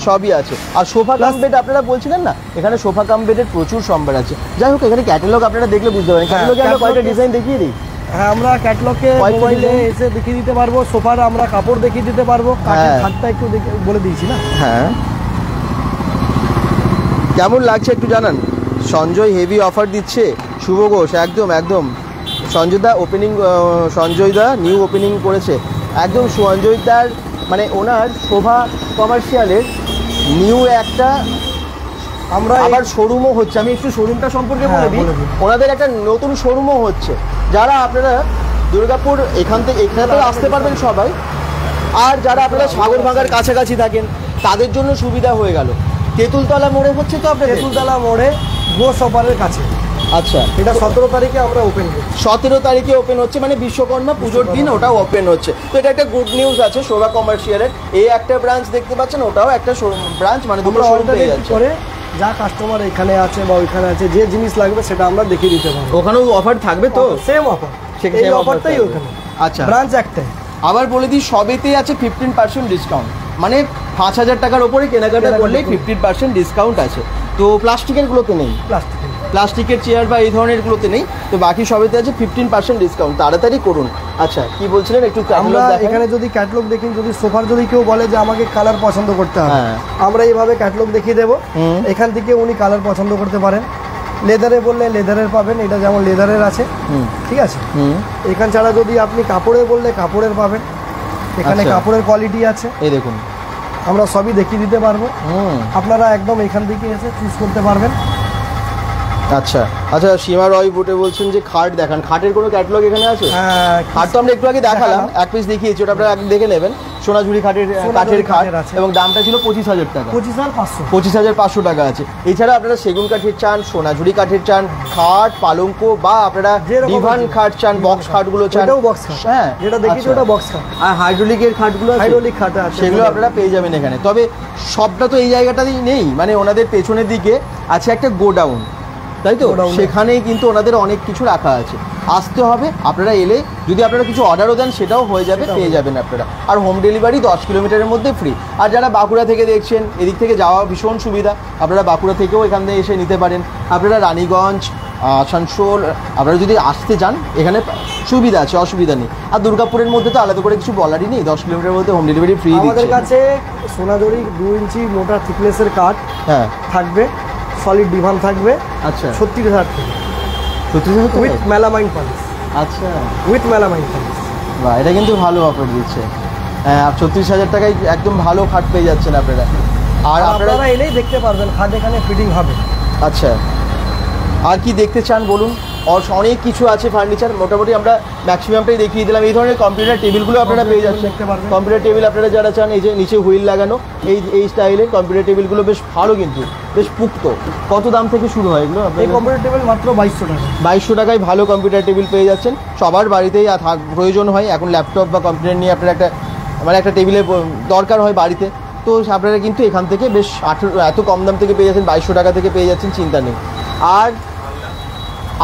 সবই আছে। আর সোফা কাম বেড আপনারা বলছিলেন না, এখানে সোফা কাম বেডের প্রচুর সম্ভার আছে। যাই হোক, এখানে ক্যাটালগ আপনারা দেখলে বুঝতে পারেন। ক্যাটালগে আমরা কয়েকটা ডিজাইন দেখিয়ে দিই। হ্যাঁ, আমরা ক্যাটালগে মোবাইলে এসে দেখিয়ে দিতে পারবো, সোফার আমরা কাপড় দেখিয়ে দিতে পারবো। কাঠের খাটটা একটু বলে দিয়েছি না? হ্যাঁ, কেমন লাগছে একটু জানান। সঞ্জয় হেভি অফার দিচ্ছে, শুভ ঘোষ, একদম একদম। সঞ্জয়দা ওপেনিং, সঞ্জয়দা নিউ ওপেনিং করেছে একদম। সঞ্জয়দার মানে ওনার শোভা কমার্শিয়ালের নিউ একটা আমরা আবার শোরুমও হচ্ছে। আমি একটু শোরুমটা সম্পর্কে বলে দিই। ওনাদের একটা নতুন শোরুমও হচ্ছে। যারা আপনারা দুর্গাপুর এখানে আসতে পারবেন সবাই, আর যারা আপনারা সাগরভাঙার কাছাকাছি থাকেন তাদের জন্য সুবিধা হয়ে গেল। তেঁতুলতলা মোড়ে হচ্ছে তো আপনাদের? তেঁতুলতলা মোড়ে গো শপারের কাছে। আচ্ছা, এটা 17 তারিখে আমরা ওপেন করছি। 17 তারিখে ওপেন হচ্ছে, মানে বিশ্বকর্মা পুজোর দিন ওটাও ওপেন হচ্ছে। তো এটা একটা গুড নিউজ আছে শোভা কমার্শিয়ালের। এই একটা ব্রাঞ্চ দেখতে পাচ্ছেন, ওটাও একটা ব্রাঞ্চ, মানে দুটো শোরুম পেয়ে যাচ্ছে। করে যা কাস্টমার এখানে আছে বা ওইখানে আছে, যে জিনিস লাগবে সেটা আমরা দেখিয়ে দিতে পারবো। ওখানেও অফার থাকবে তো? সেম অফার, এই অফারটাই ওখানে। আচ্ছা, ব্রাঞ্চ একটাই। আবার বলে দিই, সবেতেই আছে 15% ডিসকাউন্ট, মানে 5000 টাকার ওপরে কেনাকাটা করলেই 15% ডিসকাউন্ট আছে। তো প্লাস্টিকের গুলোতে নেই, প্লাস্টিকের চেয়ার বা এই ধরনের গুলোতে নেই। তো বাকি সবেতে আছে 15% ডিসকাউন্ট, তাড়াতাড়ি করুন। আচ্ছা, কি বলছিলেন একটু? আমরা এখানে যদি ক্যাটালগ দেখি, যদি সোফার যদি কেউ বলে যে আমাকে কালার পছন্দ করতে হবে, আমরা এইভাবে ক্যাটালগ দেখিয়ে দেবো। এখান থেকে উনি কালার পছন্দ করতে পারেন। লেদারে বললে লেদারের পাবেন, এটা যেমন লেদারের আছে, ঠিক আছে। এখান ছাড়া যদি আপনি কাপড়ে বললে কাপড়ের পাবেন। এখানে কাপড়ের কোয়ালিটি আছে, এই দেখুন, আমরা সবই দেখিয়ে দিতে পারবো। আপনারা একদম এখান থেকে এসে চুজ করতে পারবেন। আচ্ছা আচ্ছা, সীমা রয় বুটে বলছেন যে খাট দেখান। খাটের কোনো ক্যাটালগ এখানে আছে? খাট তো আমরা একটু আগে দেখালাম, এক পিস দেখিয়েছি, ওটা আপনারা দেখে নেবেন। সোনাঝুরি কাঠের খাট, এবং দামটা ছিল 25,000 টাকা। 25,500 টাকা আছে। এছাড়া আপনারা সেগুন কাঠের চান, সোনাঝুরি কাঠের চান, খাট, পালঙ্ক, বা আপনারা ডিভান খাট চান, বক্স খাটগুলো চান, হ্যাঁ যেটা দেখেছি ওটা বক্স খাট। আর হাইড্রোলিকের খাটগুলো, হাইড্রোলিক খাট আছে, সেগুলো আপনারা পেয়ে যাবেন এখানে। তবে সবটা তো এই জায়গাটাতেই নেই, মানে ওনাদের পেছনের দিকে আছে একটা গোডাউন, তাই তো? সেখানেই কিন্তু ওনাদের অনেক কিছু রাখা আছে। আসতে হবে, আপনারা এলে যদি আপনারা কিছু অর্ডারও দেন সেটাও হয়ে যাবে, পেয়ে যাবেন আপনারা। আর হোম ডেলিভারি 10 কিলোমিটারের মধ্যে ফ্রি। আর যারা বাঁকুড়া থেকে দেখছেন, এদিক থেকে যাওয়া ভীষণ সুবিধা, আপনারা বাঁকুড়া থেকেও এখান থেকে এসে নিতে পারেন। আপনারা রানীগঞ্জ, আসানসোল, আপনারা যদি আসতে চান এখানে সুবিধা আছে, অসুবিধা নেই। আর দুর্গাপুরের মধ্যে তো আলাদা করে কিছু বলারই নেই, 10 কিলোমিটারের মধ্যে হোম ডেলিভারি ফ্রি দিচ্ছে। আমাদের কাছে সোনাঝুরি 2 ইঞ্চি মোটা থিকনেসের কাঠ থাকবে, সলিড ডিভান থাকবে। আচ্ছা, 36,000 টাকা। 36,000 উইথ মেলামাইন পালিশ। আচ্ছা, উইথ মেলামাইন পালিশ। বাহ, এটা কিন্তু ভালো অফার দিচ্ছে। হ্যাঁ, 36,000 টাকায় একদম ভালো খাট পেয়ে যাচ্ছেন আপনারা। আর আপনারা এলেই দেখতে পারবেন খাট এখানে ফিটিং হবে। আচ্ছা, আর কি দেখতে চান বলুন? অনেক কিছু আছে ফার্নিচার, মোটামুটি আমরা ম্যাক্সিমামটাই দেখিয়ে দিলাম। এই ধরনের কম্পিউটার টেবিলগুলো আপনারা পেয়ে যাচ্ছেন। কম্পিউটার টেবিল আপনারা যারা চান, এই যে নিচে হুইল লাগানো এই স্টাইলের কম্পিউটার টেবিলগুলো বেশ ভালো, কিন্তু বেশ পুক্ত। কত দাম থেকে শুরু হয় এগুলো? এই কম্পিউটার টেবিল মাত্র 2200 টাকা। 2200 টাকায় ভালো কম্পিউটার টেবিল পেয়ে যাচ্ছেন। সবার বাড়িতেই প্রয়োজন হয় এখন, ল্যাপটপ বা কম্পিউটার নিয়ে আপনারা একটা টেবিলের দরকার হয় বাড়িতে। তো আপনারা কিন্তু এখান থেকে বেশ এত কম দাম থেকে পেয়ে যাচ্ছেন, 2200 টাকা থেকে পেয়ে যাচ্ছেন, চিন্তা নেই। আর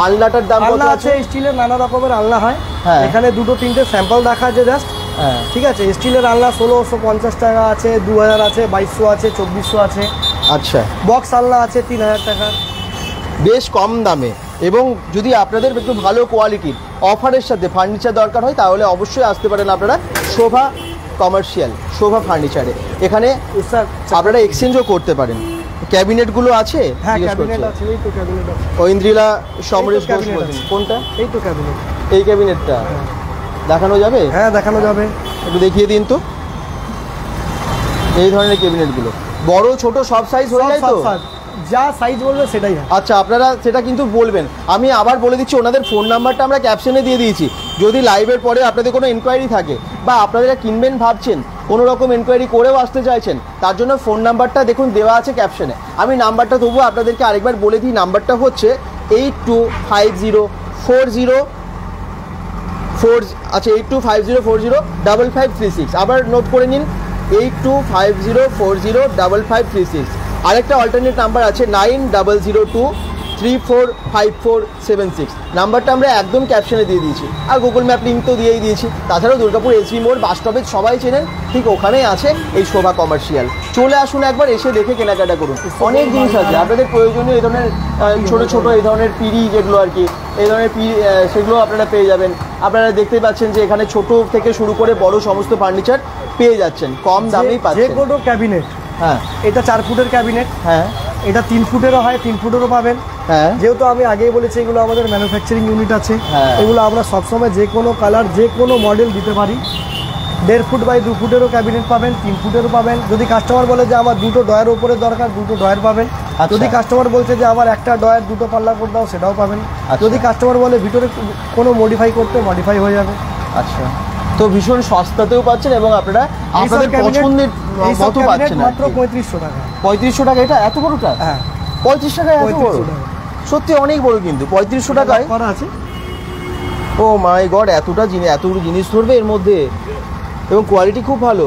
আলনাটার দাম কত আছে? স্টিলের নানা রকমের আলনা হয়, হ্যাঁ। এখানে দুটো তিনটে স্যাম্পল রাখা আছে জাস্ট। হ্যাঁ, ঠিক আছে। স্টিলের আলনা 1650 টাকা আছে, 2000 আছে, 2200 আছে, 2400 আছে। আচ্ছা, বক্স আলনা আছে 3000 টাকা, বেশ কম দামে। এবং যদি আপনাদের একটু ভালো কোয়ালিটির অফারের সাথে ফার্নিচার দরকার হয়, তাহলে অবশ্যই আসতে পারেন আপনারা শোভা কমার্শিয়াল, শোভা ফার্নিচারে। এখানে আপনারা এক্সচেঞ্জও করতে পারেন। ক্যাবিনেটগুলো আছে? হ্যাঁ ক্যাবিনেট আছে, এই তো ক্যাবিনেট আছে। ঐন্দ্রিলা সমরেশ ঘোষ বলছেন, কোনটা? এই তো ক্যাবিনেট। এই ক্যাবিনেটটা দেখানো যাবে? হ্যাঁ দেখানো যাবে। একটু দেখিয়ে দিন তো। এই ধরনের ক্যাবিনেটগুলো বড় ছোট সব সাইজ হয়ে যায় তো? যা সাইজ বলবে সেটাই। আচ্ছা, আপনারা সেটা কিন্তু বলবেন। আমি আবার বলে দিচ্ছি, ওনাদের ফোন নাম্বারটা আমরা ক্যাপশনে দিয়ে দিয়েছি। যদি লাইভের পরে আপনাদের কোনো এনকোয়ারি থাকে বা আপনারা কিনবেন ভাবছেন, কোনো রকম এনকোয়ারি করেও আসতে চাইছেন, তার জন্য ফোন নাম্বারটা দেখুন দেওয়া আছে ক্যাপশনে। আমি নাম্বারটা তবুও আপনাদেরকে আরেকবার বলে দিই। নাম্বারটা হচ্ছে 825040 আবার নোট করে নিন, 8250405536। আরেকটা অল্টারনেট নাম্বার আছে 9002345476। নাম্বারটা আমরা একদম ক্যাপশনে দিয়ে দিয়েছি, আর গুগল ম্যাপ লিঙ্ক তো দিয়েই দিয়েছি। তাছাড়াও দুর্গাপুর এসবি মোড় বাস স্টপেজ সবাই চেনেন, ঠিক ওখানেই আছে এই শোভা কমার্শিয়াল। চলে আসুন একবার, এসে দেখে কেনাকাটা করুন। অনেক জিনিস আছে আপনাদের প্রয়োজনীয়, এই ধরনের ছোটো ছোটো এই ধরনের পিড়ি যেগুলো আর কি, এই ধরনের সেগুলো আপনারা পেয়ে যাবেন। আপনারা দেখতে পাচ্ছেন যে এখানে ছোট থেকে শুরু করে বড় সমস্ত ফার্নিচার পেয়ে যাচ্ছেন, কম দামেই পাচ্ছেন। যে কোনো ক্যাবিনেট, হ্যাঁ এটা 4 ফুটের ক্যাবিনেট, হ্যাঁ এটা 3 ফুটেরও হয়, 3 ফুটেরও পাবেন। হ্যাঁ, যেহেতু আমি আগেই বলেছি এগুলো আমাদের ম্যানুফ্যাকচারিং ইউনিট আছে, হ্যাঁ। এগুলো আমরা সবসময় যে কোনো কালার যে কোনো মডেল দিতে পারি। 1.5 ফুট বাই 2 ফুটেরও ক্যাবিনেট পাবেন, 3 ফুটেরও পাবেন। যদি কাস্টমার বলে যে আমার 2টো ডয়ের উপরে দরকার, 2টো ডয়ের পাবেন। আচ্ছা। যদি কাস্টমার বলছে যে আমার একটা ডয়ের 2টো পাল্লা করে দাও, সেটাও পাবেন। আচ্ছা। যদি কাস্টমার বলে ভিতরে কোনো মডিফাই করতে, মডিফাই হয়ে যাবে। আচ্ছা, তো ভীষণ সস্তাতেও পাচ্ছেন এবং আপনারা আপনাদের পছন্দের মতো পাচ্ছেন। মাত্র 3500 টাকা। 3500 টাকা? এটা এত বড়টা? হ্যাঁ 35 টাকায় এত বড়? 3500 টাকা। সত্যি অনেক বড়, কিন্তু 3500 টাকায়। করা আছে। ও মাই গড, এতটা জিনিস ধরবে এর মধ্যে, এবং কোয়ালিটি খুব ভালো।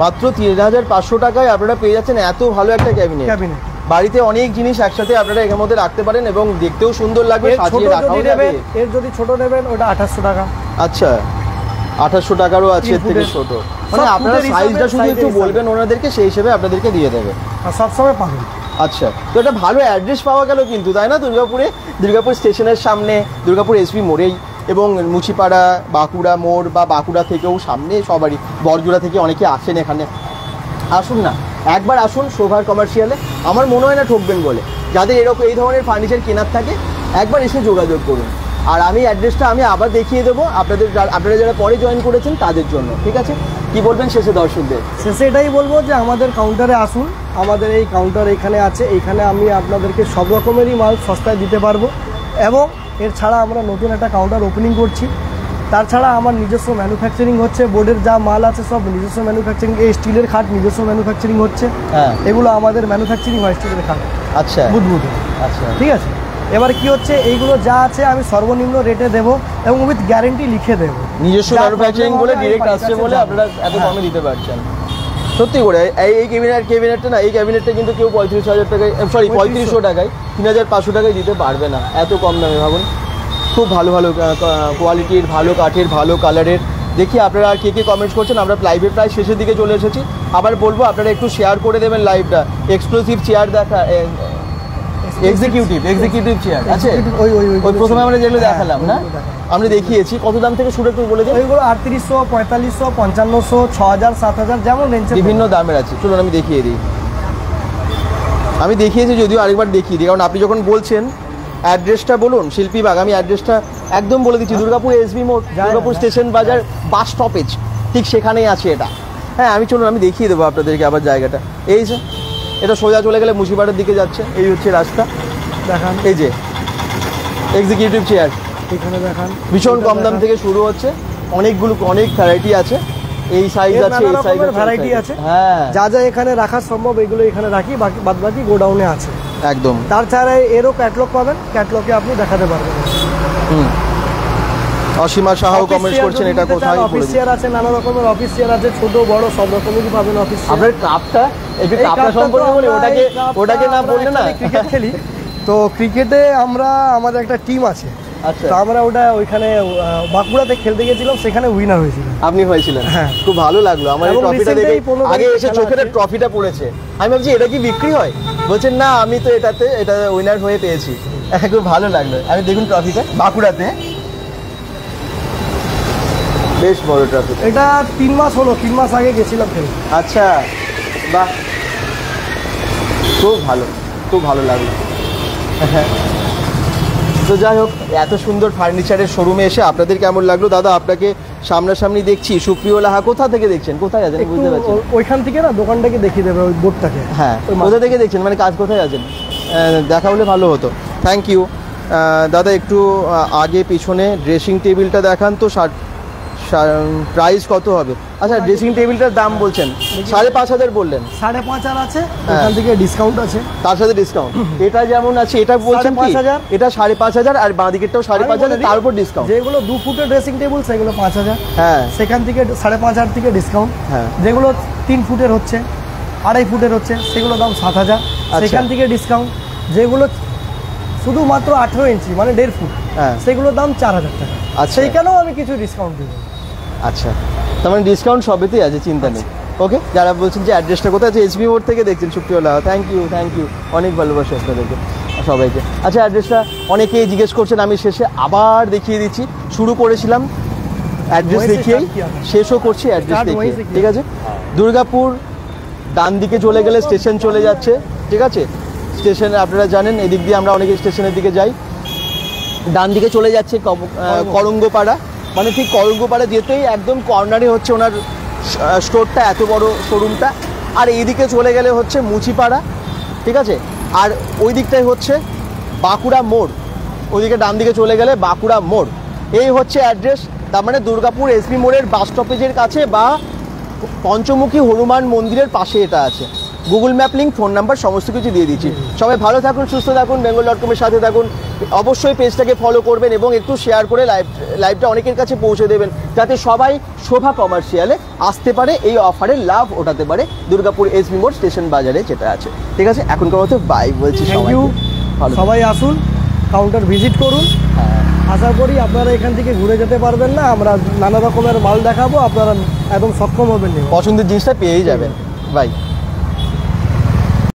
মাত্র 3500 টাকায় আপনারা পেয়ে যাচ্ছেন এত ভালো একটা ক্যাবিনেট। বাড়িতে অনেক জিনিস একসাথে আপনারা এর মধ্যে রাখতে পারেন এবং দেখতেও সুন্দর লাগবে, সাজিয়ে রাখাও যাবে। এর যদি ছোট নেবেন ওটা 2800 টাকা। আচ্ছা, 2800 টাকারও আছে এর থেকে ছোট। মানে আপনারা সাইজটা শুধু একটু বলবেন ওনাদেরকে, সেই হিসেবে আপনাদেরকে দিয়ে দেবে। সবসময় পাবেন। আচ্ছা, তো এটা ভালো অ্যাড্রেস পাওয়া গেল কিন্তু, তাই না? দুর্গাপুর স্টেশনের সামনে, দুর্গাপুর এসবি মোড়েই, এবং মুচিপাড়া, বাঁকুড়া মোড় বা বাঁকুড়া থেকেও সামনে সবারই, বড়জোড়া থেকে অনেকে আসেন এখানে। আসুন না, একবার আসুন শোভা কমার্শিয়ালে। আমার মনে হয় না ঠকবেন বলে। যাদের এরকম এই ধরনের ফার্নিচার কেনার থাকে, একবার এসে যোগাযোগ করুন। আর আমি অ্যাড্রেসটা আমি আবার দেখিয়ে দেবো আপনারা যারা পরে জয়েন করেছেন তাদের জন্য। ঠিক আছে, কি বলবেন শেষে দর্শকদের? শেষে এটাই বলবো যে আমাদের কাউন্টারে আসুন। আমাদের এই কাউন্টার এখানে আছে, এইখানে আমি আপনাদেরকে সব রকমেরই মাল সস্তায় দিতে পারবো। এবং এর ছাড়া আমরা নতুন একটা কাউন্টার ওপেনিং করছি। তাছাড়া আমার নিজস্ব ম্যানুফ্যাকচারিং হচ্ছে, বোর্ডের যা মাল আছে সব নিজস্ব ম্যানুফ্যাকচারিং। এই স্টিলের খাট নিজস্ব ম্যানুফ্যাকচারিং হচ্ছে, হ্যাঁ, এগুলো আমাদের ম্যানুফ্যাকচারিং হয় স্টিলের খাট। আচ্ছা, বুধবুধ। আচ্ছা, ঠিক আছে। এবার কি হচ্ছে, এইগুলো যা আছে আমি সর্বনিম্ন রেটে দেবো এবং উইথ গ্যারেন্টি লিখে দেবো। নিজস্ব ম্যানুফ্যাকচারিং বলে ডিরেক্ট আসছে বলে আপনারা এত কমে দিতে পারছেন। সত্যি করে এই ক্যাবিনেটটা না, এই ক্যাবিনেটটা কিন্তু কেউ 35,000 টাকায়, সরি 3500 টাকায়, 3500 টাকায় দিতে পারবে না এত কম দামে। ভাবুন, খুব ভালো ভালো কোয়ালিটির, ভালো কাঠের, ভালো কালারের। দেখি আপনারা আর কে কমেন্টস করছেন। আমরা লাইভের প্রায় শেষের দিকে চলে এসেছি। আবার বলবো আপনারা একটু শেয়ার করে দেবেন লাইভটা। এক্সক্লুসিভ চেয়ার দেখা, এক্সিকিউটিভ চেয়ার আছে, ওই প্রথমে আমরা যেগুলো দেখালাম না, আমরা দেখিয়েছি। কত দাম থেকে শুরু একটু বলে দিন? ওইগুলো 3800, 4500, 5500, 6000, 7000 যেমন রেঞ্জে বিভিন্ন দামের আছে। চলুন আমি দেখিয়ে দিই। আমি দেখিয়েছি যদিও, আরেকবার দেখিয়ে দিই, কারণ আপনি যখন বলছেন। অ্যাড্রেসটা বলুন শিল্পীবাগ। আমি অ্যাড্রেসটা একদম বলে দিচ্ছি, দুর্গাপুর এসবি মোড়, দুর্গাপুর স্টেশন বাজার বাস স্টপেজ, ঠিক সেখানেই আছে এটা। হ্যাঁ, চলুন আমি দেখিয়ে দেবো আপনাদেরকে আবার জায়গাটা। এই যে এটা সোজা চলে গেলে মুচিপাড়ার দিকে যাচ্ছে, এই হচ্ছে রাস্তা। দেখান এই যে এক্সিকিউটিভ চেয়ার, এখানে দেখান ভীষণ কম দাম থেকে শুরু হচ্ছে, অনেক ভ্যারাইটি আছে, এই সাইজ আছে, এই সাইজ ভ্যারাইটি আছে। হ্যাঁ, যা যা এখানে রাখা সম্ভব এগুলো এখানে রাখি, বাদ বাকি গোডাউনে আছে একদম। তাছাড়া এরও ক্যাটলগ পাবেন, ক্যাটলগে আপনি দেখাতে পারবেন। অসীমা সাহাও কমেন্ট করছেন, এটা কোথায়? অফিস চেয়ার আছে, নানা রকমের অফিস চেয়ার আছে, ছোট বড় সব রকমেরই পাবেন অফিস চেয়ার। আপনার কাপটা একটু কাপটা সম্পর্কে বলি, ওটাকে না বললে না। ক্রিকেট খেলি তো, ক্রিকেটে আমরা আমাদের একটা টিম আছে। আচ্ছা, তো আমরা ওইখানে বাঁকুড়াতে খেলতে গেছিলাম, সেখানে উইনার হয়েছিল। আপনি হয়েছিলেন? হ্যাঁ, খুব ভালো লাগলো আমার এই এবং ট্রফিটা দেখে। recently 15 আগে এসে খেলা চোখের আছে। ট্রফিটা পড়েছে, আমি ভাবছি এটা কি বিক্রি হয়, বলছেন না আমি তো এটা উইনার হয়ে পেয়েছি। খুব ভালো লাগলো। আমি দেখুন ট্রফিটা বাঁকুড়াতে, বেশ বড় ট্রফি। এটা 3 মাস হলো, 3 মাস আগে গেছিলাম খেলতে। আচ্ছা, বাহ, খুব ভালো লাগলো। তো যাই হোক, এত সুন্দর ফার্নিচারের শোরুমে এসে আপনাদের কেমন লাগলো? দাদা আপনাকে সামনাসামনি দেখছি, সুপ্রিয় লাহা কোথা থেকে দেখছেন, কোথায় আছেন বুঝতে পারছেন? ওইখান থেকে না দোকানটাকে দেখিয়ে দেবে, ওই বোর্ডটাকে। হ্যাঁ, কোথা থেকে দেখছেন, মানে কাজ কোথায় আছেন? দেখা হলে ভালো হতো। থ্যাংক ইউ দাদা। একটু আগে পিছনে ড্রেসিং টেবিলটা দেখান তো, প্রাইস কত হবে? আচ্ছা, ড্রেসিং টেবিলটার দাম বলছেন 5,500 বললেন। 5,500 আছে, ওখান থেকে ডিসকাউন্ট আছে, তার সাথে ডিসকাউন্ট। এটা যেমন আছে এটা বলছেন কি 5,500, এটা 5,500, আর বাঁ দিকেরটাও 5,500, তার উপর ডিসকাউন্ট। যেগুলো 2 ফুটের ড্রেসিং টেবিল সেগুলো 5,000, হ্যাঁ, সেখান থেকে 5,500 থেকে ডিসকাউন্ট। হ্যাঁ, যেগুলো 3 ফুটের হচ্ছে, 2.5 ফুটের হচ্ছে, সেগুলো দাম 7,000, সেখান থেকে ডিসকাউন্ট। যেগুলো শুধুমাত্র 18 ইঞ্চি মানে 1.5 ফুট, হ্যাঁ, সেগুলোর দাম 4,000 টাকা। আচ্ছা, সেইখানেও আমি কিছু ডিসকাউন্ট দেবো। আচ্ছা, তার মানে ডিসকাউন্ট সবেতেই আছে, চিন্তা নেই। ওকে, যারা বলছেন যে অ্যাড্রেসটা কোথায় আছে, এসবি মোড় থেকে দেখছেন সুপ্রিয় লাহা, থ্যাংক ইউ, অনেক ভালোবাসি আপনাদেরকে সবাইকে। আচ্ছা, অ্যাড্রেসটা অনেকেই জিজ্ঞেস করছেন, আমি শেষে আবার দেখিয়ে দিচ্ছি। শুরু করেছিলাম অ্যাড্রেস দেখিয়েই, শেষও করছি অ্যাড্রেস দেখিয়ে, ঠিক আছে? দুর্গাপুর ডান দিকে চলে গেলে স্টেশন চলে যাচ্ছে, ঠিক আছে? স্টেশনে আপনারা জানেন, এদিক দিয়ে আমরা অনেকে স্টেশনের দিকে যাই। ডান দিকে চলে যাচ্ছে করঙ্গপাড়া, মানে ঠিক করঙ্গপাড়া যেতেই একদম কর্নারে হচ্ছে ওনার স্টোরটা, এত বড় শোরুমটা। আর এইদিকে চলে গেলে হচ্ছে মুচিপাড়া, ঠিক আছে? আর ওই দিকটাই হচ্ছে বাঁকুড়া মোড়, ওইদিকে ডান দিকে চলে গেলে বাঁকুড়া মোড়। এই হচ্ছে অ্যাড্রেস। তার মানে দুর্গাপুর এসবি মোড়ের বাস স্টপেজের কাছে বা পঞ্চমুখী হনুমান মন্দিরের পাশে এটা আছে। Google map link, phone number সমস্ত কিছু দিয়ে দিচ্ছি। সবাই ভালো থাকুন, সুস্থ থাকুন, bengal.com-এর সাথে থাকুন। অবশ্যই পেজটাকে ফলো করবেন এবং একটু শেয়ার করে লাইভটা অনেকের কাছে পৌঁছে দেবেন, যাতে সবাই শোভা কমার্শিয়ালে আসতে পারে, এই অফারের লাভ ওঠাতে পারে দুর্গাপুর এসবি মোড় স্টেশন বাজারে যেটা আছে। ঠিক আছে, এখনকার মতো বাই বলছি। থ্যাংক ইউ, সবাই আসুন, কাউন্টার ভিজিট করুন। হ্যাঁ, আশা করি আপনারা এখান থেকে ঘুরে যেতে পারবেন না, আমরা নানা রকমের মাল দেখাবো, আপনারা একদম সক্ষম হবেন, পছন্দের জিনিসটা পেয়েই যাবেন। বাই।